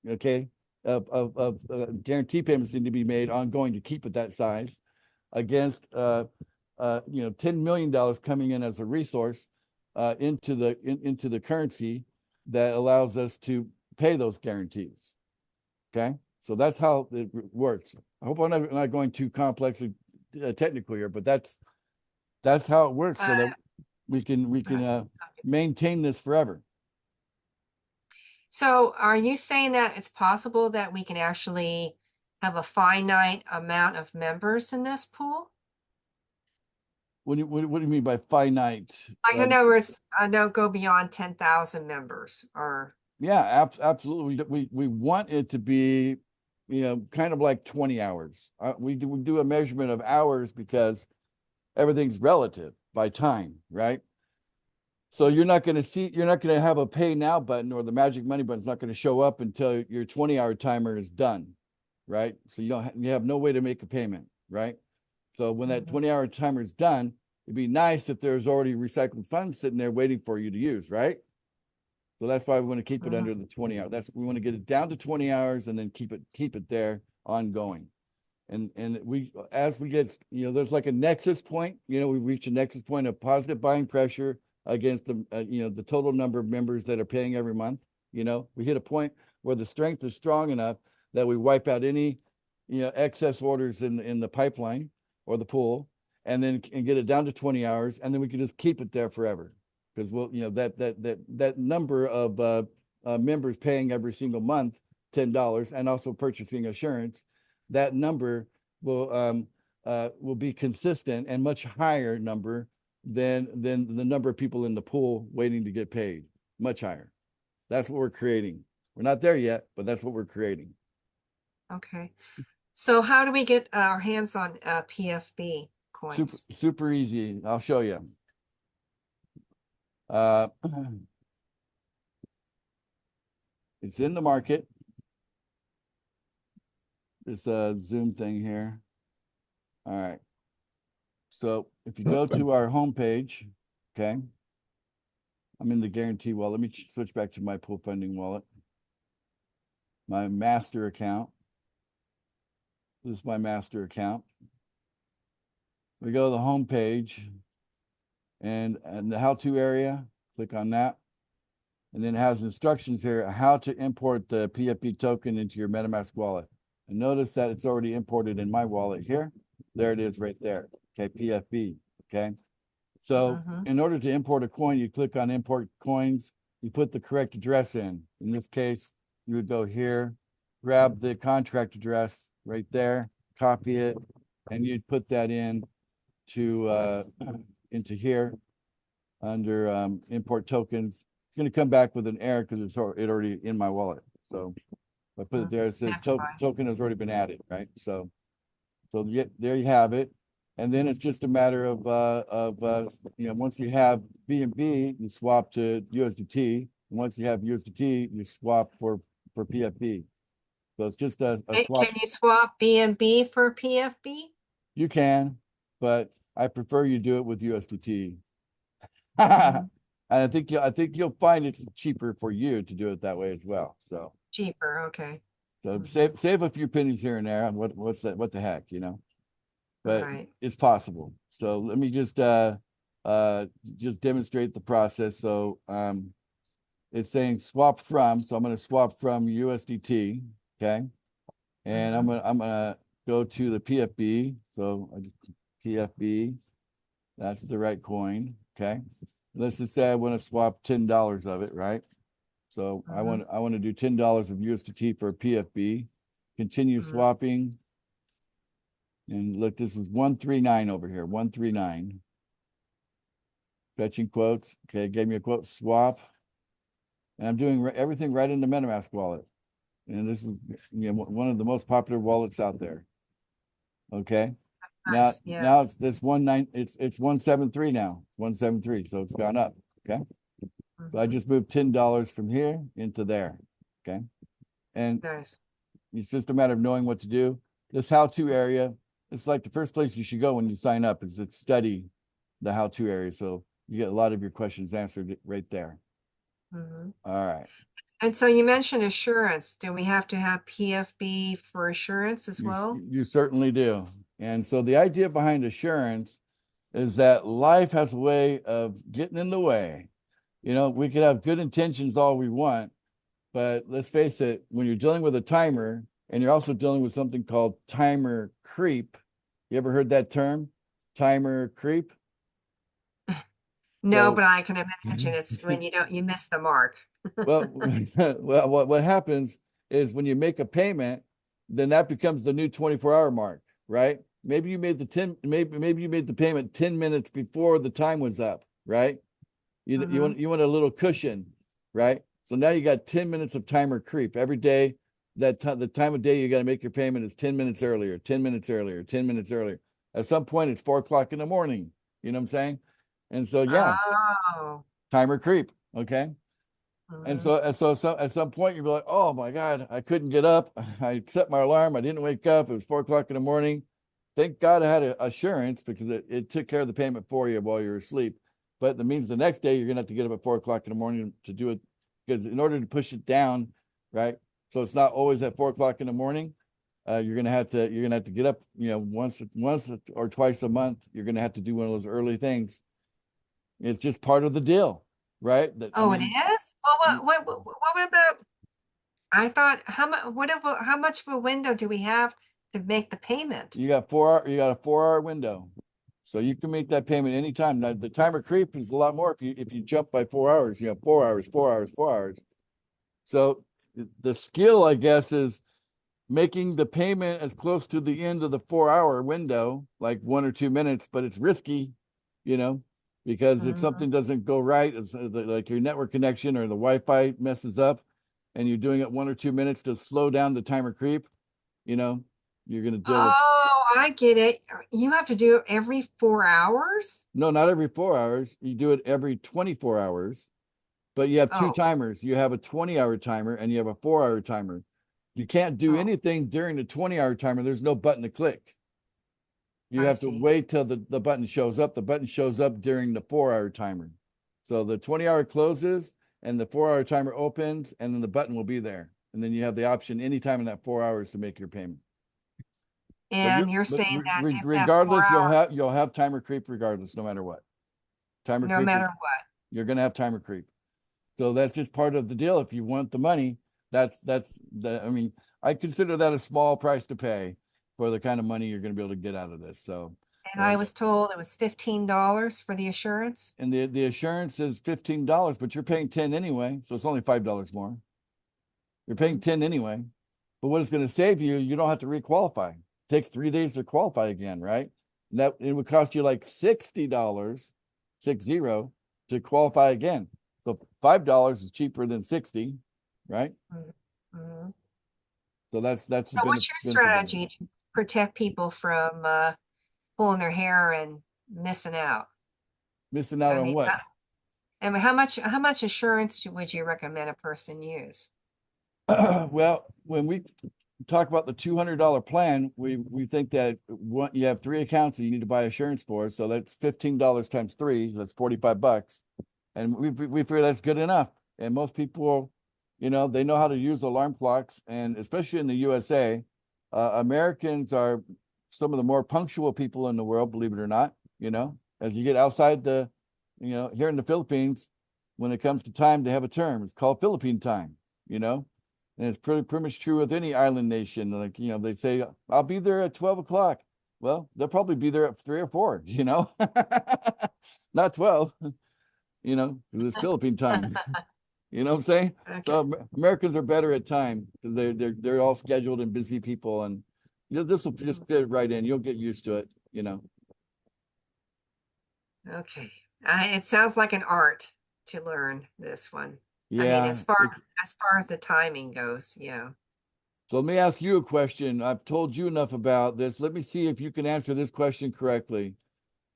Okay, of guarantee payments need to be made ongoing to keep it that size, against $10 million coming in as a resource into the currency that allows us to pay those guarantees. Okay, so that's how it works. I hope I'm not going too complex and technical here, but that's how it works, so that we can maintain this forever. So are you saying that it's possible that we can actually have a finite amount of members in this pool? What do you mean by finite? Like, in other words, I don't go beyond 10,000 members or, Yeah, absolutely. We want it to be, kind of like 20 hours. We do a measurement of hours because everything's relative by time, right? So you're not going to have a pay now button, or the magic money button's not going to show up until your 20-hour timer is done, right? So you have no way to make a payment, right? So when that 20-hour timer is done, it'd be nice if there's already recycled funds sitting there waiting for you to use, right? So that's why we want to keep it under the 20 hours. We want to get it down to 20 hours and then keep it there ongoing. And as we get, there's like a nexus point, we reach a nexus point of positive buying pressure against the total number of members that are paying every month. We hit a point where the strength is strong enough that we wipe out any, excess orders in the pipeline or the pool, and get it down to 20 hours, and then we can just keep it there forever. Because that number of members paying every single month $10 and also purchasing assurance, that number will be consistent and much higher number than the number of people in the pool waiting to get paid. Much higher. That's what we're creating. We're not there yet, but that's what we're creating. okay. So how do we get our hands on PFB coins? Super easy. I'll show you. It's in the market. This Zoom thing here. All right. So if you go to our homepage, okay, I'm in the guarantee wallet. Let me switch back to my pool funding wallet. My master account. This is my master account. We go to the homepage, and the how-to area, click on that. And then it has instructions here how to import the PFP token into your MetaMask wallet. And notice that it's already imported in my wallet here. There it is right there. Okay, PFP. Okay. So in order to import a coin, you click on import coins, you put the correct address in. In this case, you would go here, grab the contract address right there, copy it, and you'd put that in to into here under import tokens. It's going to come back with an error because it's already in my wallet. So if I put it there, it says token has already been added, right? So there you have it. And then it's just a matter of once you have BNB, you swap to USDT. And once you have USDT, you swap for PFP. So it's just a swap. Can you swap BNB for PFB? You can, but I prefer you do it with USDT. And I think you'll find it's cheaper for you to do it that way as well. So Cheaper, okay. so save a few pennies here and there. What's that? What the heck, But Right. it's possible. So let me just demonstrate the process. So it's saying swap from. So I'm going to swap from USDT. Okay, and I'm gonna go to the PFB. So PFB, that's the right coin. Okay, let's just say I want to swap $10 of it, right? So I want to do $10 of USDT for PFB. Continue swapping. And look, this is 139 over here, 139. Fetching quotes. Okay, gave me a quote, swap. And I'm doing everything right in the MetaMask wallet. And this is one of the most popular wallets out there. Okay. Nice, yeah. Now it's this 173 now. 173. So it's gone up. Okay. So I just moved $10 from here into there. Okay. And Nice. It's just a matter of knowing what to do. This how-to area, it's like the first place you should go when you sign up is to study the how-to area. So you get a lot of your questions answered right there. Mhm. All right. And so you mentioned assurance. Do we have to have PFB for assurance as well? You certainly do. And so the idea behind assurance is that life has a way of getting in the way. You know, we could have good intentions all we want, but let's face it, when you're dealing with a timer and you're also dealing with something called timer creep, you ever heard that term? Timer creep? No, So- but I can imagine it's when you miss the mark. Well, well, what happens is when you make a payment, then that becomes the new 24-hour mark, right? Maybe you made maybe you made the payment 10 minutes before the time was up, right? You want a little cushion, right? So now you got 10 minutes of timer creep every day. The time of day you got to make your payment is 10 minutes earlier, 10 minutes earlier, 10 minutes earlier. At some point, it's 4 o'clock in the morning. You know what I'm saying? And so, yeah, Oh. timer creep. Okay. And Mhm. so at some point you'll be like, oh my God, I couldn't get up. I set my alarm. I didn't wake up. It was 4 o'clock in the morning. Thank God I had assurance because it took care of the payment for you while you were asleep. But that means the next day you're gonna have to get up at 4 o'clock in the morning to do it because in order to push it down, right? So it's not always at 4 o'clock in the morning. You're gonna have to get up, you know, once or twice a month. You're gonna have to do one of those early things. It's just part of the deal, right? Oh, it is? Well, what about, I thought, how much of a window do we have to make the payment? You got a 4 hour window. So you can make that payment anytime. Now the timer creep is a lot more if you jump by 4 hours, you know, 4 hours, 4 hours, 4 hours. So the skill, I guess, is making the payment as close to the end of the 4 hour window, like 1 or 2 minutes, but it's risky, you know, because if Mhm. something doesn't go right, it's like your network connection or the Wi-Fi messes up and you're doing it 1 or 2 minutes to slow down the timer creep, you know, you're going to deal with. Oh, I get it. You have to do it every 4 hours? No, not every 4 hours. You do it every 24 hours, but you have two Oh, timers. You have a 20-hour timer and you have a 4 hour timer. You can't do Oh. anything during the 20-hour timer. There's no button to click. You I have to see. wait till the button shows up. The button shows up during the 4 hour timer. So the 20-hour closes and the 4 hour timer opens, and then the button will be there. And then you have the option anytime in that 4 hours to make your payment. And you're But saying that if that regardless, 4 hour, you'll have timer creep regardless, no matter what. Timer no creep matter what. you're gonna have timer creep. So that's just part of the deal. If you want the money, that's the I mean, I consider that a small price to pay for the kind of money you're gonna be able to get out of this. So And I was told it was $15 for the assurance. and the assurance is $15, but you're paying 10 anyway, so it's only $5 more. You're paying 10 anyway. But what it's gonna save you, you don't have to requalify. It takes 3 days to qualify again, right? And that it would cost you like $60, 60, to qualify again. So $5 is cheaper than 60, right? Mhm. So that's the So what's your strategy to protect people from pulling their hair and missing out? Missing out I on mean, what? how much assurance would you recommend a person use? Well, when we talk about the $200 plan, we think that you have 3 accounts that you need to buy assurance for. So that's $15 times 3. That's $45. And we figure that's good enough. And most people, you know, they know how to use alarm clocks, and especially in the USA, Americans are some of the more punctual people in the world, believe it or not. You know, as you get outside here in the Philippines, when it comes to time, they have a term. It's called Philippine time. You know, and it's pretty much true with any island nation. Like, you know, they say, I'll be there at 12 o'clock. Well, they'll probably be there at 3 or 4, you know, not 12, you know, because it's Philippine time. You know what I'm saying? Okay. So Americans are better at time because they're all scheduled and busy people, and this will just fit right in. You'll get used to it, you know. Okay. It sounds like an art to learn this one. I mean, Yeah. as far as the timing goes, yeah. So let me ask you a question. I've told you enough about this. Let me see if you can answer this question correctly.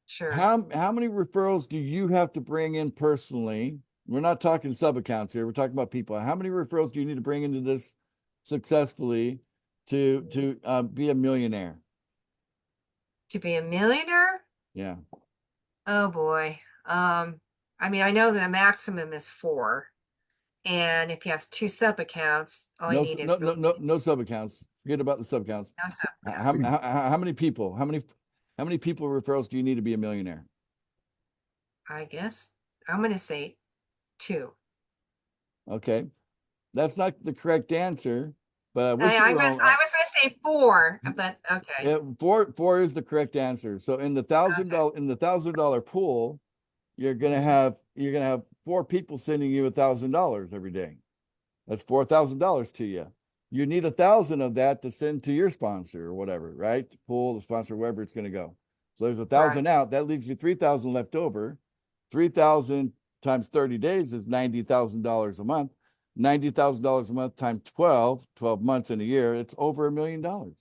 Sure. How many referrals do you have to bring in personally? We're not talking sub accounts here. We're talking about people. How many referrals do you need to bring into this successfully to be a millionaire. To be a millionaire? Yeah. Oh boy. I mean, I know the maximum is 4. And if you have 2 sub accounts, all you No, need no, is no, really no sub accounts. Forget about the sub accounts. no sub How, accounts. how many people? How many people referrals do you need to be a millionaire? I guess I'm gonna say 2. Okay, that's not the correct answer, but I wish you I were was on. I was gonna say 4, but okay. Yeah, four is the correct answer. So in the $1,000 pool, you're gonna have 4 people sending you $1,000 every day. That's $4,000 to you. You need 1,000 of that to send to your sponsor or whatever, right? Pool, the sponsor, wherever it's gonna go. So there's 1,000 out. That leaves you 3,000 left over. 3,000 times 30 days is $90,000 a month. $90,000 a month times 12 months in a year, it's over $1 million.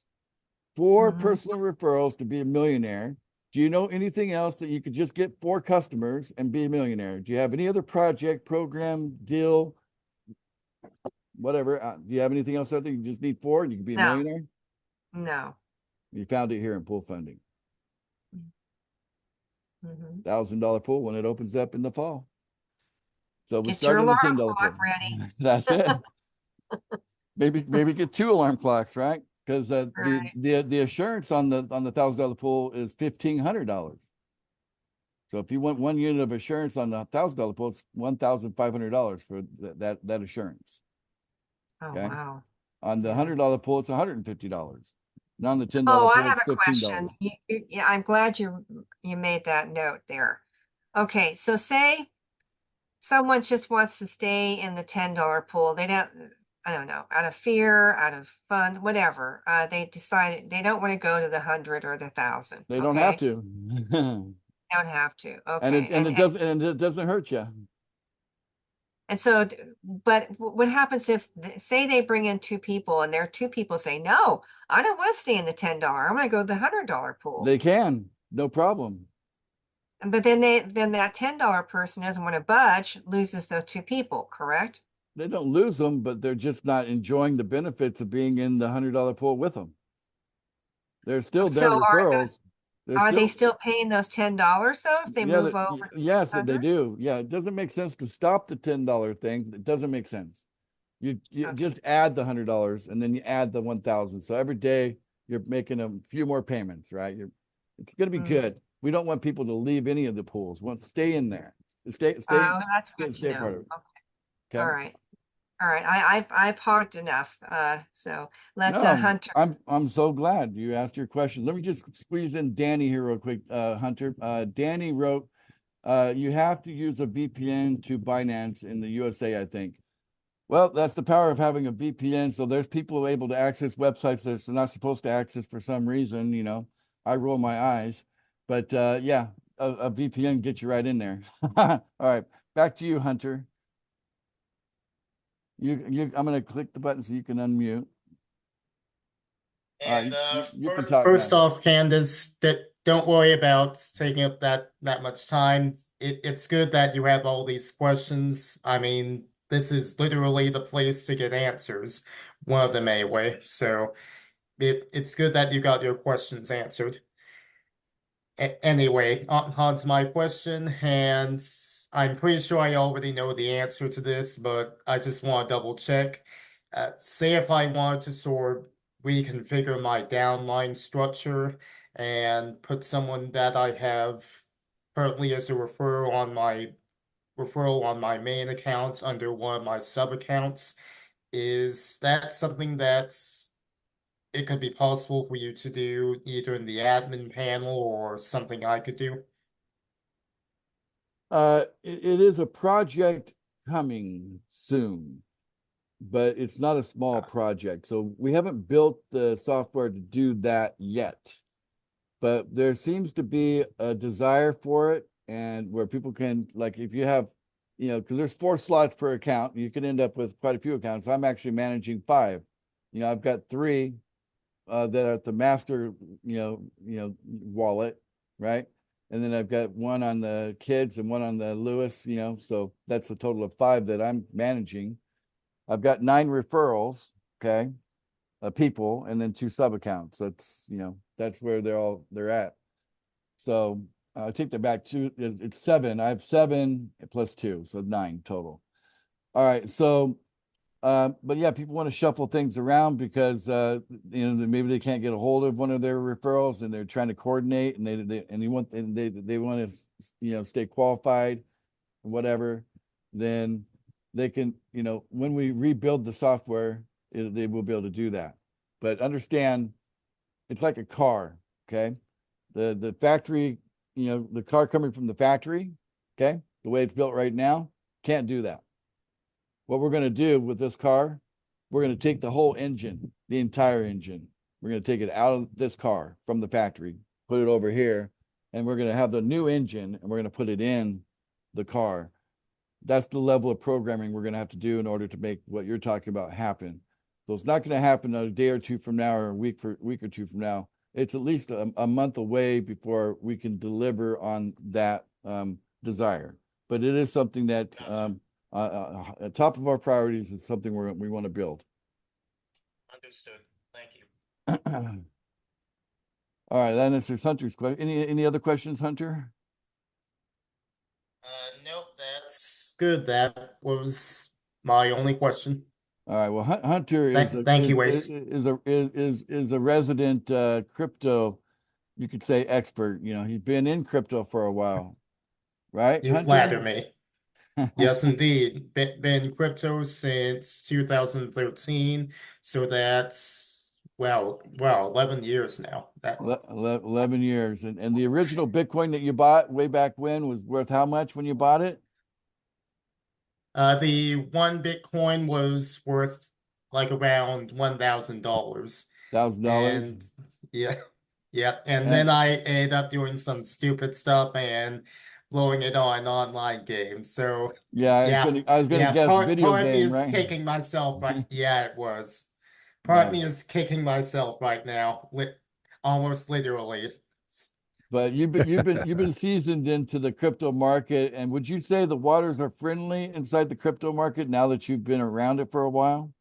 4 Mhm. personal referrals to be a millionaire. Do you know anything else that you could just get 4 customers and be a millionaire? Do you have any other project, program, deal, whatever? Do you have anything else out there? You just need 4 and you can be a No. millionaire? No. You found it here in pool funding. Mhm. $1,000 pool when it opens up in the fall. So we Get your started the alarm $10 clock pool. ready. That's it. Maybe get 2 alarm clocks, right? Because Right. the assurance on the $1,000 pool is $1,500. So if you want 1 unit of assurance on the $1,000 pool, it's $1,500 for that assurance. Oh, Okay. wow. On the Yeah. $100 pool, it's $150. And on the $10 Oh, I pool, have it's a question. $15. Yeah, I'm glad you made that note there. Okay, so say someone just wants to stay in the $10 pool. They don't, I don't know, out of fear, out of fun, whatever. They decided they don't want to go to the 100 or the 1,000. They don't have Okay, to. don't have to. and Okay, it doesn't hurt you. and so, but what happens if, say, they bring in 2 people and there are 2 people say, no, I don't want to stay in the $10. I want to go to the $100 pool. They can, no problem. But then that $10 person doesn't want to budge, loses those 2 people, correct? They don't lose them, but they're just not enjoying the benefits of being in the $100 pool with them. They're still their So referrals. are they still paying those $10 though if they Yeah, move over to yes, they 100? do. Yeah, it doesn't make sense to stop the $10 thing. It doesn't make sense. You Okay. just add the $100 and then you add the 1,000. So every day you're making a few more payments, right? It's going to be Mm. good. We don't want people to leave any of the pools. Want to stay in there. Stay. Oh, that's good Stay to part know. of it. Okay. All Okay. right. All right. I've talked enough. So let No, Hunter. I'm so glad you asked your questions. Let me just squeeze in Danny here real quick, Hunter. Danny wrote, you have to use a VPN to Binance in the USA, I think. Well, that's the power of having a VPN. So there's people able to access websites that they're not supposed to access for some reason. You know, I roll my eyes, but yeah, a VPN gets you right in there. All right, back to you, Hunter. I'm going to click the button so you can unmute. And You can first, talk first now. off, Candace, don't worry about taking up that much time. It's good that you have all these questions. I mean, this is literally the place to get answers, one of them anyway. So it's good that you got your questions answered. Anyway, on to my question, and I'm pretty sure I already know the answer to this, but I just want to double check. Say if I wanted to sort of reconfigure my downline structure and put someone that I have currently as a referral on my main account under one of my sub accounts, is that something that's it could be possible for you to do either in the admin panel or something I could do? It is a project coming soon, but it's not a small project. So we haven't built the software to do that yet. But there seems to be a desire for it, and where people can, like, if you have, because there's 4 slots per account, you can end up with quite a few accounts. I'm actually managing 5. I've got 3 that are at the master, wallet, right? And then I've got 1 on the kids and 1 on the Lewis, so that's a total of 5 that I'm managing. I've got 9 referrals, okay? people and then 2 sub accounts. That's, that's where they're at. So I take that back to, it's 7. I have 7 plus 2, so 9 total. All right. So, but yeah, people want to shuffle things around because, maybe they can't get a hold of one of their referrals and they're trying to coordinate and they want to, stay qualified and whatever. Then they can, when we rebuild the software, they will be able to do that. But understand, it's like a car. Okay. The factory, the car coming from the factory, okay, the way it's built right now, can't do that. What we're going to do with this car, we're going to take the whole engine, the entire engine. We're going to take it out of this car from the factory, put it over here, and we're going to have the new engine and we're going to put it in the car. That's the level of programming we're going to have to do in order to make what you're talking about happen. So it's not going to happen a day or two from now or a week or two from now. It's at least a month away before we can deliver on that desire. But it is something that at top of our priorities is something we want to build. Understood. Thank you. All right, that answers Hunter's question. Any other questions, Hunter? Nope, that's good. That was my only question. All right. Well, Hunter Thank you, Wace. is a resident crypto, you could say, expert. He's been in crypto for a while, right? You Hunter? flatter me. Yes, indeed. Been crypto since 2013, so that's well, 11 years now. 11 years, and the original Bitcoin that you bought way back when was worth how much when you bought it? The one Bitcoin was worth like around $1,000. $1,000. And yeah. And then I ended up doing some stupid stuff and blowing it on online games. So Yeah, I was gonna guess part video of me game, is right? kicking myself right. Yeah, it was. Part of me is kicking myself right now, almost literally. But you've been seasoned into the crypto market, and would you say the waters are friendly inside the crypto market now that you've been around it for a while?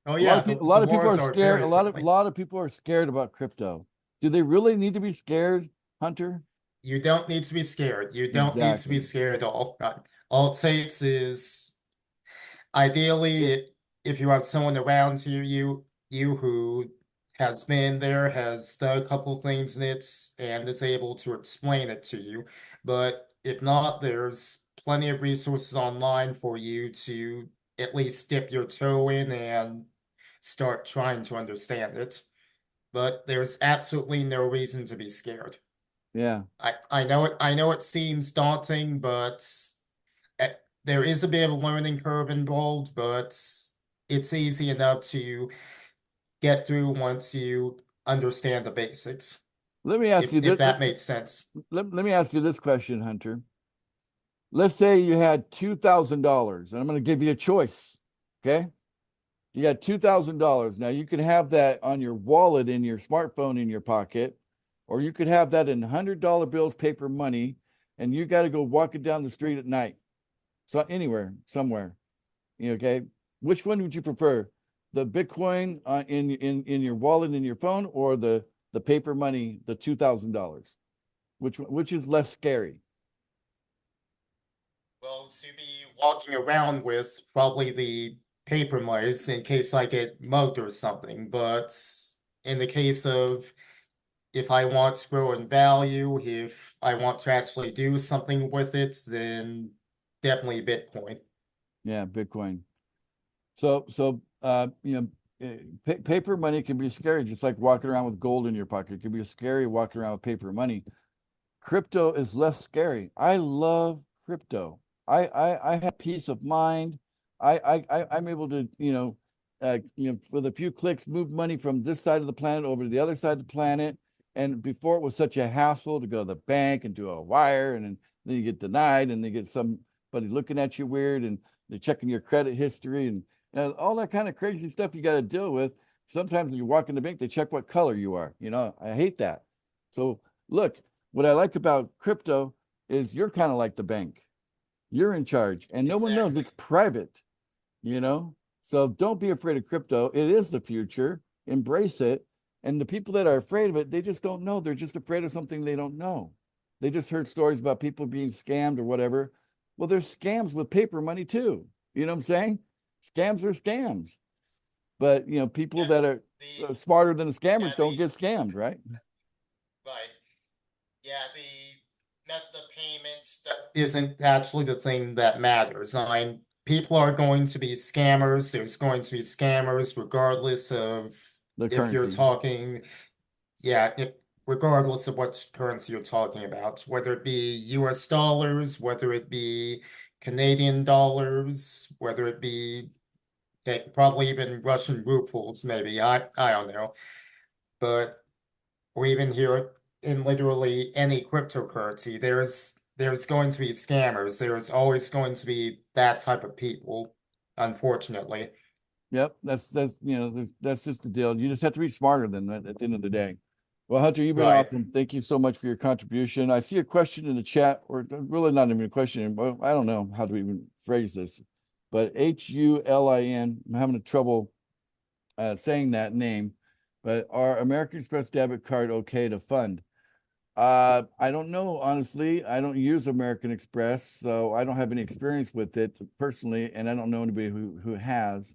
Oh yeah, A lot of people wars are scared. very A friendly. lot of people are scared about crypto. Do they really need to be scared, Hunter? You don't need to be scared. You don't need to be Exactly. scared at all. All it takes is ideally if you have someone around you who has been there, has done a couple things in it, and is able to explain it to you. But if not, there's plenty of resources online for you to at least dip your toe in and start trying to understand it. But there's absolutely no reason to be scared. Yeah. I know it seems daunting, but there is a bit of a learning curve involved, but it's easy enough to get through once you understand the basics. Let me ask you If this. that makes sense. Let me ask you this question, Hunter. Let's say you had $2,000, and I'm going to give you a choice. Okay. You got $2,000. Now you could have that on your wallet in your smartphone in your pocket, or you could have that in $100 bills, paper money, and you got to go walking down the street at night. So anywhere, somewhere. Okay. Which one would you prefer? The Bitcoin in your wallet in your phone, or the paper money, the $2,000? Which is less scary? Well, to be walking around with probably the paper money in case I get mugged or something, but in the case of if I want to grow in value, if I want to actually do something with it, then definitely Bitcoin. Yeah, Bitcoin. So paper money can be scary, just like walking around with gold in your pocket. It can be scary walking around with paper money. Crypto is less scary. I love crypto. I have peace of mind. I'm able to, with a few clicks, move money from this side of the planet over to the other side of the planet. And before it was such a hassle to go to the bank and do a wire, and then you get denied, and they get somebody looking at you weird, and they're checking your credit history, and all that kind of crazy stuff you got to deal with. Sometimes when you walk in the bank, they check what color you are. I hate that. So look, what I like about crypto is you're kind of like the bank. You're in charge, and no one knows. It's private, So don't be afraid of crypto. It is the future. Embrace it. And the people that are afraid of it, they just don't know. They're just afraid of something they don't know. They just heard stories about people being scammed or whatever. Well, there's scams with paper money too. You know what I'm saying? Scams are scams. But people Yeah, that are the smarter than the scammers yeah, don't the get scammed, right? right. Yeah, the method of payments that isn't actually the thing that matters. I mean, people are going to be scammers. There's going to be scammers regardless of The if you're currency. talking, yeah, regardless of what currency you're talking about, whether it be US dollars, whether it be Canadian dollars, whether it be probably even Russian rubles, maybe. I don't know. But or even here in literally any cryptocurrency, there's going to be scammers. There's always going to be that type of people, unfortunately. Yep, that's just the deal. You just have to be smarter than that at the end of the day. Well, Hunter, you've been Right. awesome. Thank you so much for your contribution. I see a question in the chat, or really not even a question, but I don't know how to even phrase this. But HULIN, I'm having trouble saying that name. But are American Express debit card okay to fund? I don't know, honestly. I don't use American Express, so I don't have any experience with it personally, and I don't know anybody who has.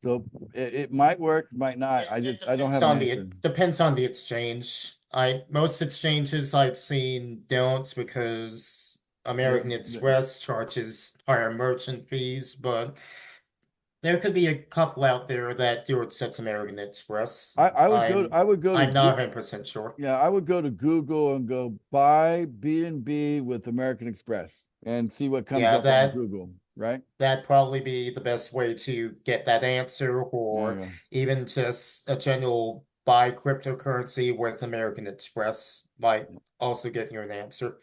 So it might work, might not. I don't have an answer. Depends on the exchange. Most exchanges I've seen don't because American The- Express charges higher merchant fees, but there could be a couple out there that do accept American Express. I would go to I'm not 100% sure. yeah, I would go to Google and go buy B&B with American Express and see what comes Yeah, up on Google, right? that'd probably be the best way to get that answer, or Yeah. even just a general buy cryptocurrency with American Express might also get you an answer,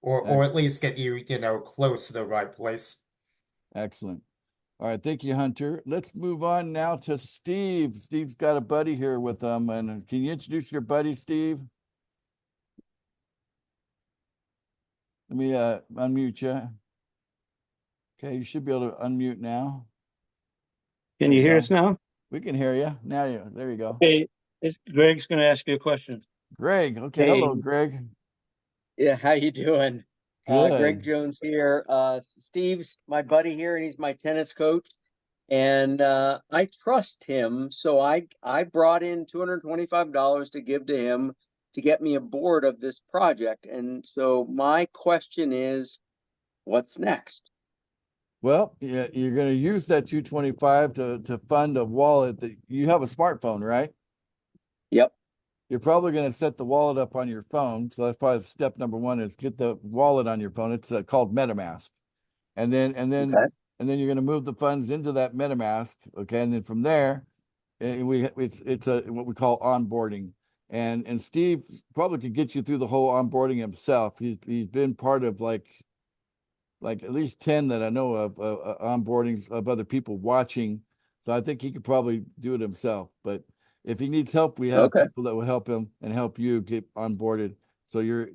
or at least get you, close to the right place. Excellent. All right, thank you, Hunter. Let's move on now to Steve. Steve's got a buddy here with him, and can you introduce your buddy, Steve? Let me unmute you. Okay, you should be able to unmute now. Can you hear us now? We can hear you. There you go. Hey, Greg's going to ask you a question. Greg. Okay, Hey. hello, Greg. Yeah, how you doing? Good. Greg Jones here. Steve's my buddy here, and he's my tennis coach. And I trust him, so I brought in $225 to give to him to get me aboard of this project. And so my question is, what's next? Well, yeah, you're going to use that 225 to fund a wallet that you have a smartphone, right? Yep. You're probably going to set the wallet up on your phone. So that's probably step number one is get the wallet on your phone. It's called MetaMask. And then Okay. you're going to move the funds into that MetaMask. Okay. And then from there, it's what we call onboarding. And Steve probably could get you through the whole onboarding himself. He's been part of like at least 10 that I know of onboardings of other people watching. So I think he could probably do it himself. But if he needs help, we have people that will help him and help you get onboarded. So you're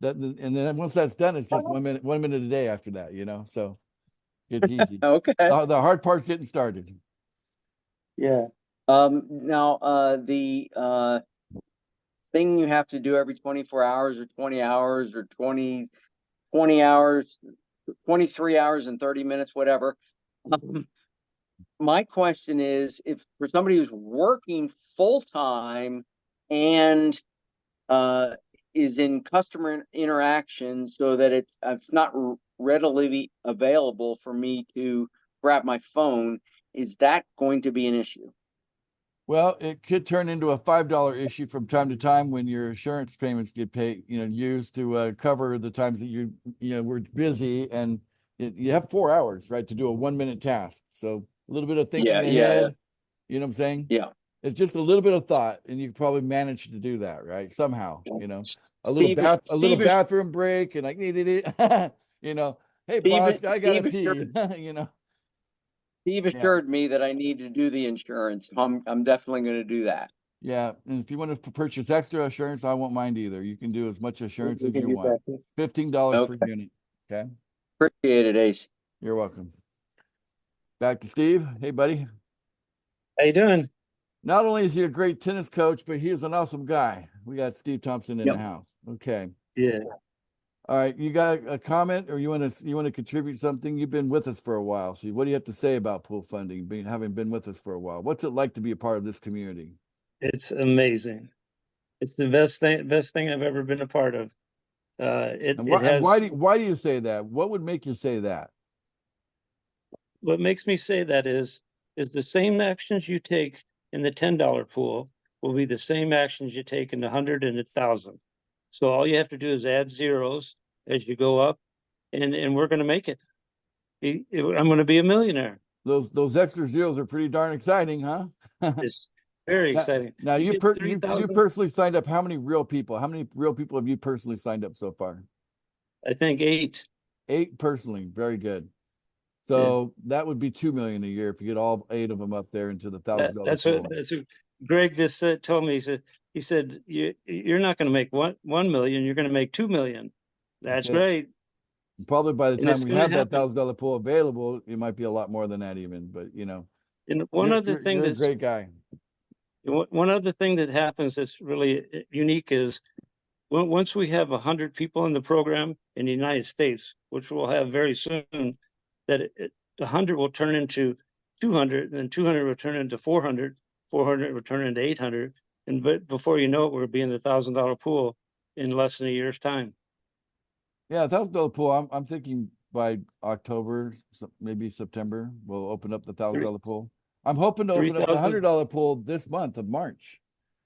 that, and then once that's done, it's just 1 minute a day after that, so it's easy. Okay. The hard part's getting started. Yeah. Now, the thing you have to do every 24 hours or 20 hours or 20 hours, 23 hours and 30 minutes, whatever. My question is, if for somebody who's working full time and is in customer interaction so that it's not readily available for me to grab my phone, is that going to be an issue? Well, it could turn into a $5 issue from time to time when your insurance payments get paid, used to cover the times that you were busy, and you have 4 hours, right, to do a 1 minute task. So a little bit of thinking ahead, you know what I'm saying? Yeah. It's just a little bit of thought, and you probably manage to do that, right? Somehow, a little bathroom break, and like, hey, boss, I gotta pee, Steve assured me that I need to do the insurance. I'm definitely going to do that. Yeah, and if you want to purchase extra insurance, I won't mind either. You can do as much insurance as you want. $15 per unit. Okay. Appreciate it, Ace. You're welcome. Back to Steve. Hey, buddy. How you doing? Not only is he a great tennis coach, but he is an awesome guy. We got Steve Thompson in the Yep. house. Okay. Yeah. All right. You got a comment or you want to contribute something? You've been with us for a while. So what do you have to say about pool funding, having been with us for a while? What's it like to be a part of this community? It's amazing. It's the best thing I've ever been a part of. It And it has why do you say that? What would make you say that? what makes me say that is the same actions you take in the $10 pool will be the same actions you take in the 100 and 1,000. So all you have to do is add zeros as you go up, and we're going to make it. I'm going to be a millionaire. Those extra zeros are pretty darn exciting, huh? It's very Now- exciting. Now You you get you 3,000. personally signed up how many real people? How many real people have you personally signed up so far? I think 8. 8 personally. Very good. So that would be 2 million a year if you get all 8 of them up there into the $1,000 That's pool. what Greg just told me. He said you're not going to make 1 million. You're going to make 2 million. That's Okay. great. Probably by the And time it's we gonna have that happen. $1,000 pool available, it might be a lot more than that even. But And one other thing you're a that's great guy. one other thing that happens that's really unique is once we have 100 people in the program in the United States, which we'll have very soon, that 100 will turn into 200, and 200 will turn into 400, 400 will turn into 800, and before you know it, we'll be in the $1,000 pool in less than a year's time. Yeah, $1,000 pool. I'm thinking by October, maybe September, we'll open up the $1,000 pool. I'm hoping to open up the 3,000. $100 pool this month of March.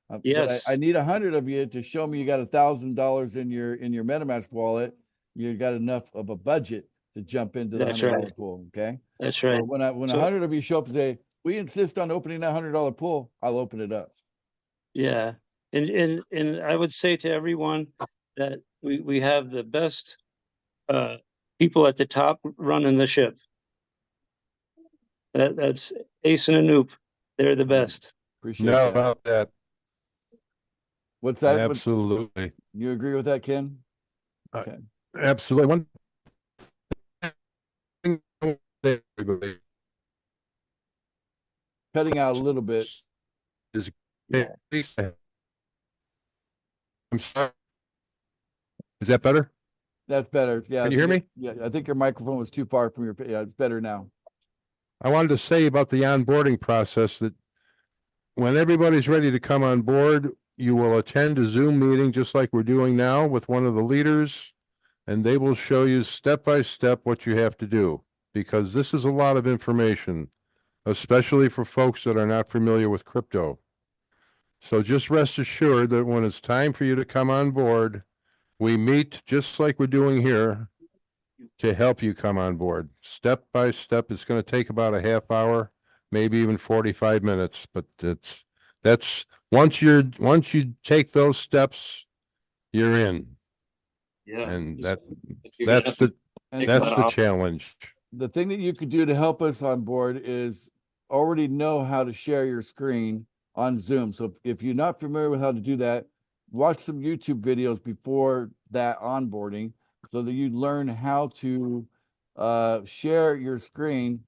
But Yes. I need 100 of you to show me you got $1,000 in your MetaMask wallet. You got enough of a budget to jump into the That's $100 right. pool. Okay. That's right. So when So- 100 of you show up today, we insist on opening that $100 pool. I'll open it up. Yeah, and I would say to everyone that we have the best people at the top running the ship. That's Ace and Anoop. They're the best. Appreciate No that. about that. What's that? Absolutely. You agree with that, Ken? Uh, Okay. Absolutely. One thing everybody Cutting out a little bit. is Yeah. I'm sorry. Is that better? That's better. Yeah. Can you hear me? Yeah. I think your microphone was too far from your. Yeah, it's better now. I wanted to say about the onboarding process that when everybody's ready to come on board, you will attend a Zoom meeting just like we're doing now with one of the leaders, and they will show you step by step what you have to do, because this is a lot of information, especially for folks that are not familiar with crypto. So just rest assured that when it's time for you to come on board, we meet just like we're doing here to help you come on board. Step by step, it's going to take about a half hour, maybe even 45 minutes, but that's once you take those steps, you're in. Yeah. And that's And the challenge. the thing that you could do to help us on board is already know how to share your screen on Zoom. So if you're not familiar with how to do that, watch some YouTube videos before that onboarding so that you learn how to share your screen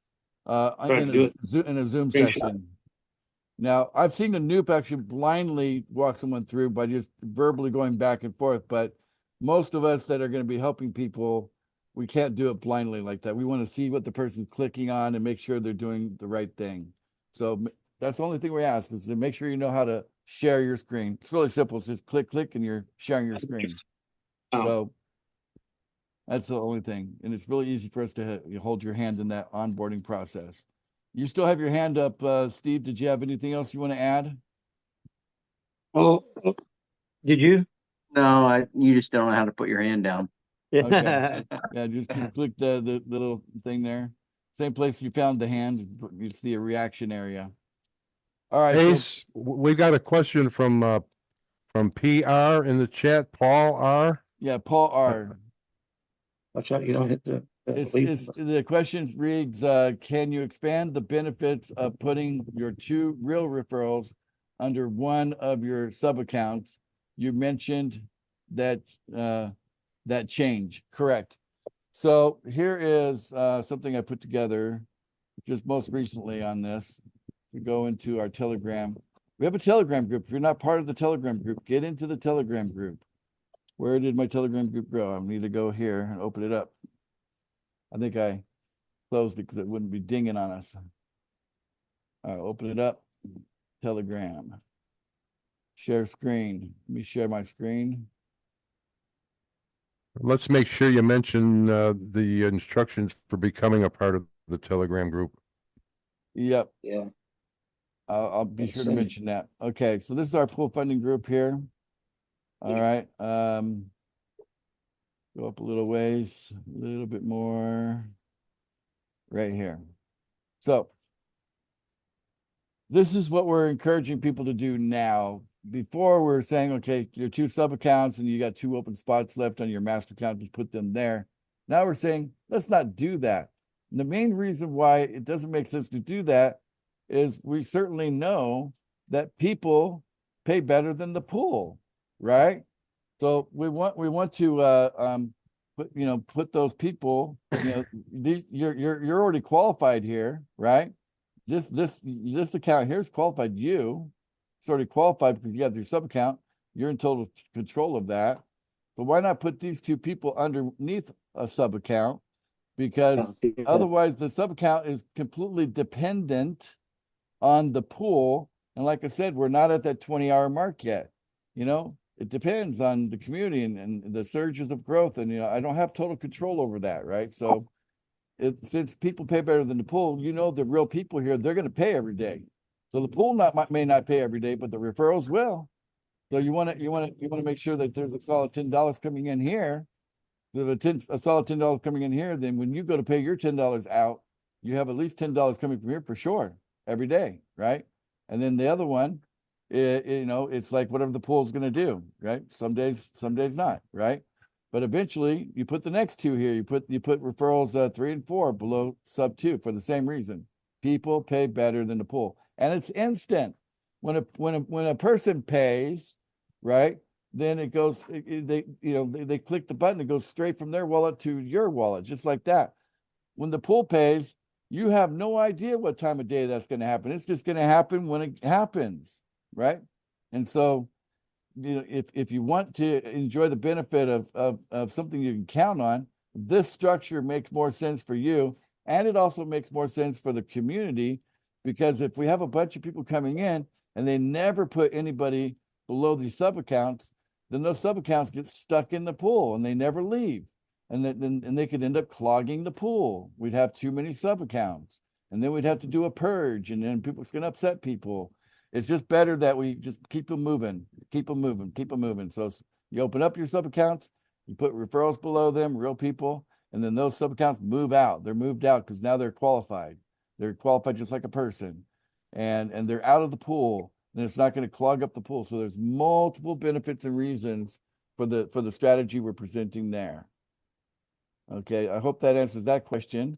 in a Zoom session. Now, I've seen the Noop actually blindly walk someone through by just verbally going back and forth, but most of us that are going to be helping people, we can't do it blindly like that. We want to see what the person's clicking on and make sure they're doing the right thing. So that's the only thing we ask is to make sure you know how to share your screen. It's really simple. It's just click, and you're sharing your screen. So that's the only thing. And it's really easy for us to hold your hand in that onboarding process. You still have your hand up, Steve. Did you have anything else you want to add? Oh, did you? No, you just don't know how to put your hand down. Okay. Yeah, just click the little thing there. Same place you found the hand. You see a reaction area. All right. so- Ace, we got a question from PR in the chat, Paul R. yeah, Paul R. Watch out, you don't hit the It's the question reads, can you expand the benefits of putting your 2 real referrals under one of your sub accounts? You mentioned that that change. Correct. So here is something I put together. just most recently on this. We go into our Telegram. We have a Telegram group. If you're not part of the Telegram group, get into the Telegram group. Where did my Telegram group go? I need to go here and open it up. I think I closed it because it wouldn't be dinging on us. All right, open it up. Telegram. Share screen. Let me share my screen. Let's make sure you mention the instructions for becoming a part of the Telegram group. Yep. Yeah. I'll be sure to Excellent. mention that. Okay, so this is our pool funding group here. All right. Go up a little ways, a little bit more. Right here. So this is what we're encouraging people to do now. Before we're saying, okay, your 2 sub accounts and you got 2 open spots left on your master account, just put them there. Now we're saying, let's not do that. And the main reason why it doesn't make sense to do that is we certainly know that people pay better than the pool, right? So we want to put those people, you're already qualified here, right? This account here is qualified. It's already qualified because you have your sub account. You're in total control of that. But why not put these 2 people underneath a sub account? Because otherwise the sub account is completely dependent on the pool. And like I said, we're not at that 20-hour mark yet. It depends on the community and the surges of growth. And, I don't have total control over that, right? So since people pay better than the pool, the real people here, they're going to pay every day. So the pool may not pay every day, but the referrals will. So you want to make sure that there's a solid $10 coming in here. There's a solid $10 coming in here. Then when you go to pay your $10 out, you have at least $10 coming from here for sure every day, right? And then the other one, it's like whatever the pool's going to do, right? Some days not, right? But eventually, you put the next 2 here. You put referrals 3 and 4 below sub 2 for the same reason. People pay better than the pool, and it's instant. When a person pays, right? Then it goes. They click the button. It goes straight from their wallet to your wallet, just like that. When the pool pays, you have no idea what time of day that's going to happen. It's just going to happen when it happens, right? And so, if you want to enjoy the benefit of something you can count on, this structure makes more sense for you. And it also makes more sense for the community, because if we have a bunch of people coming in and they never put anybody below these sub accounts, then those sub accounts get stuck in the pool and they never leave. And then they could end up clogging the pool. We'd have too many sub accounts, and then we'd have to do a purge, and then it's going to upset people. It's just better that we just keep them moving. So you open up your sub accounts, you put referrals below them, real people, and then those sub accounts move out. They're moved out because now they're qualified. They're qualified just like a person, and they're out of the pool, and it's not going to clog up the pool. So there's multiple benefits and reasons for the strategy we're presenting there. Okay, I hope that answers that question.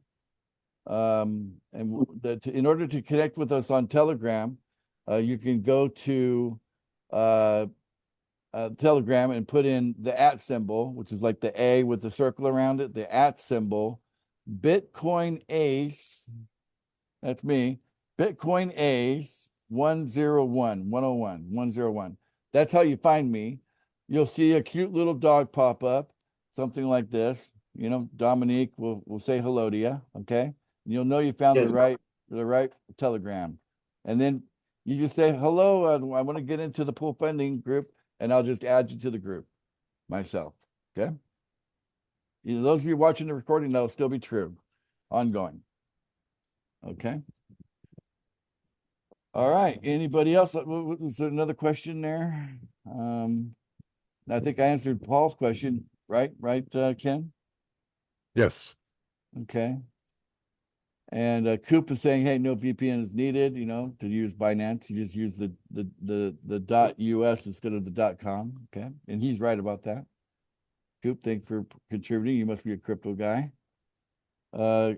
In order to connect with us on Telegram, you can go to Telegram and put in the @ symbol, which is like the A with the circle around it, the @ symbol, Bitcoin Ace. That's me. Bitcoin Ace 101. That's how you find me. You'll see a cute little dog pop up, something like this. Dominique will say hello to you. Okay, and you'll know you found the right Telegram, and then you just say hello. I want to get into the pool funding group, and I'll just add you to the group myself. Okay. Those of you watching the recording, that'll still be true, ongoing. Okay. All right. Anybody else? Was there another question there? I think I answered Paul's question, right? Right, Ken? Yes. Okay. And Coop is saying, hey, no VPN is needed, to use Binance. You just use the .us instead of the .com. Okay. And he's right about that. Coop, thanks for contributing. You must be a crypto guy.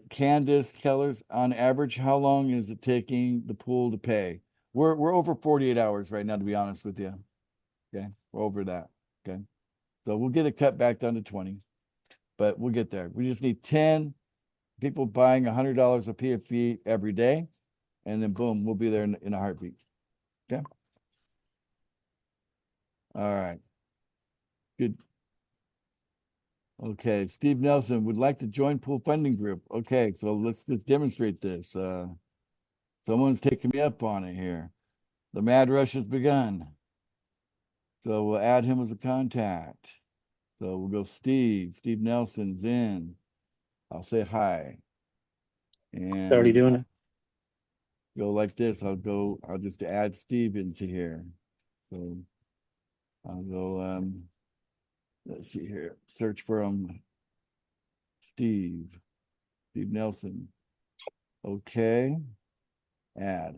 Candace Kellers, on average, how long is it taking the pool to pay? We're over 48 hours right now, to be honest with you. Okay. We're over that. Okay. So we'll get it cut back down to 20, but we'll get there. We just need 10 people buying $100 of PFE every day, and then boom, we'll be there in a heartbeat. Okay. All right. Good. Okay, Steve Nelson would like to join pool funding group. Okay, so let's demonstrate this. Someone's taking me up on it here. The mad rush has begun. So we'll add him as a contact. So we'll go Steve Nelson's in. I'll say hi. And Already doing it. go like this. I'll just add Steve into here. So I'll go, let's see here, search for Steve Nelson. Okay, add.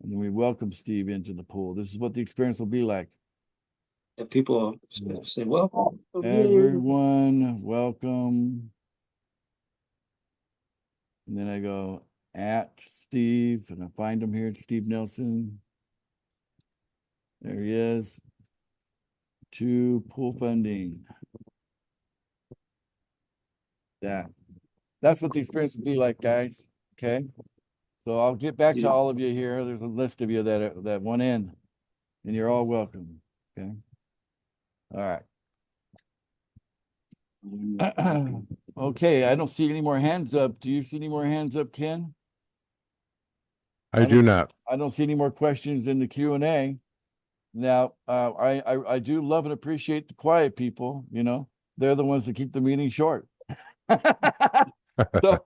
And then we welcome Steve into the pool. This is what the experience will be like. And people say, well, Everyone, welcome. And then I go at Steve, and I find him here, Steve Nelson. There he is. To pool funding. That's what the experience will be like, guys. Okay. So I'll get back to all of you here. There's a list of you that went in, and you're all welcome. Okay. All right. Okay, I don't see any more hands up. Do you see any more hands up, Ken? I do not. I don't see any more questions in the Q&A. Now, I do love and appreciate the quiet people. You know, they're the ones that keep the meeting short. So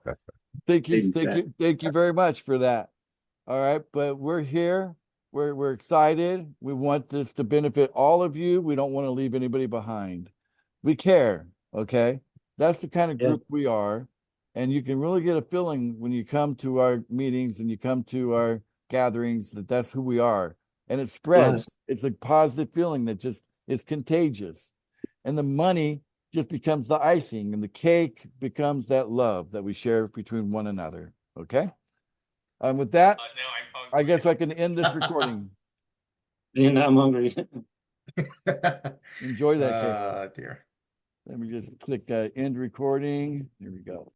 thank you very much for that. All right, but we're here. We're excited. We want this to benefit all of you. We don't want to leave anybody behind. We care. Okay, that's the kind of group we are, and you can really get a feeling when you come to our meetings and you come to our gatherings that that's who we are, and it spreads. It's a positive feeling that just is contagious, and the money just becomes the icing, and the cake becomes that love that we share between one another. Okay. With that, I guess I can end this recording. And I'm hungry. Enjoy that cake. Dear. Let me just click end recording. Here we go.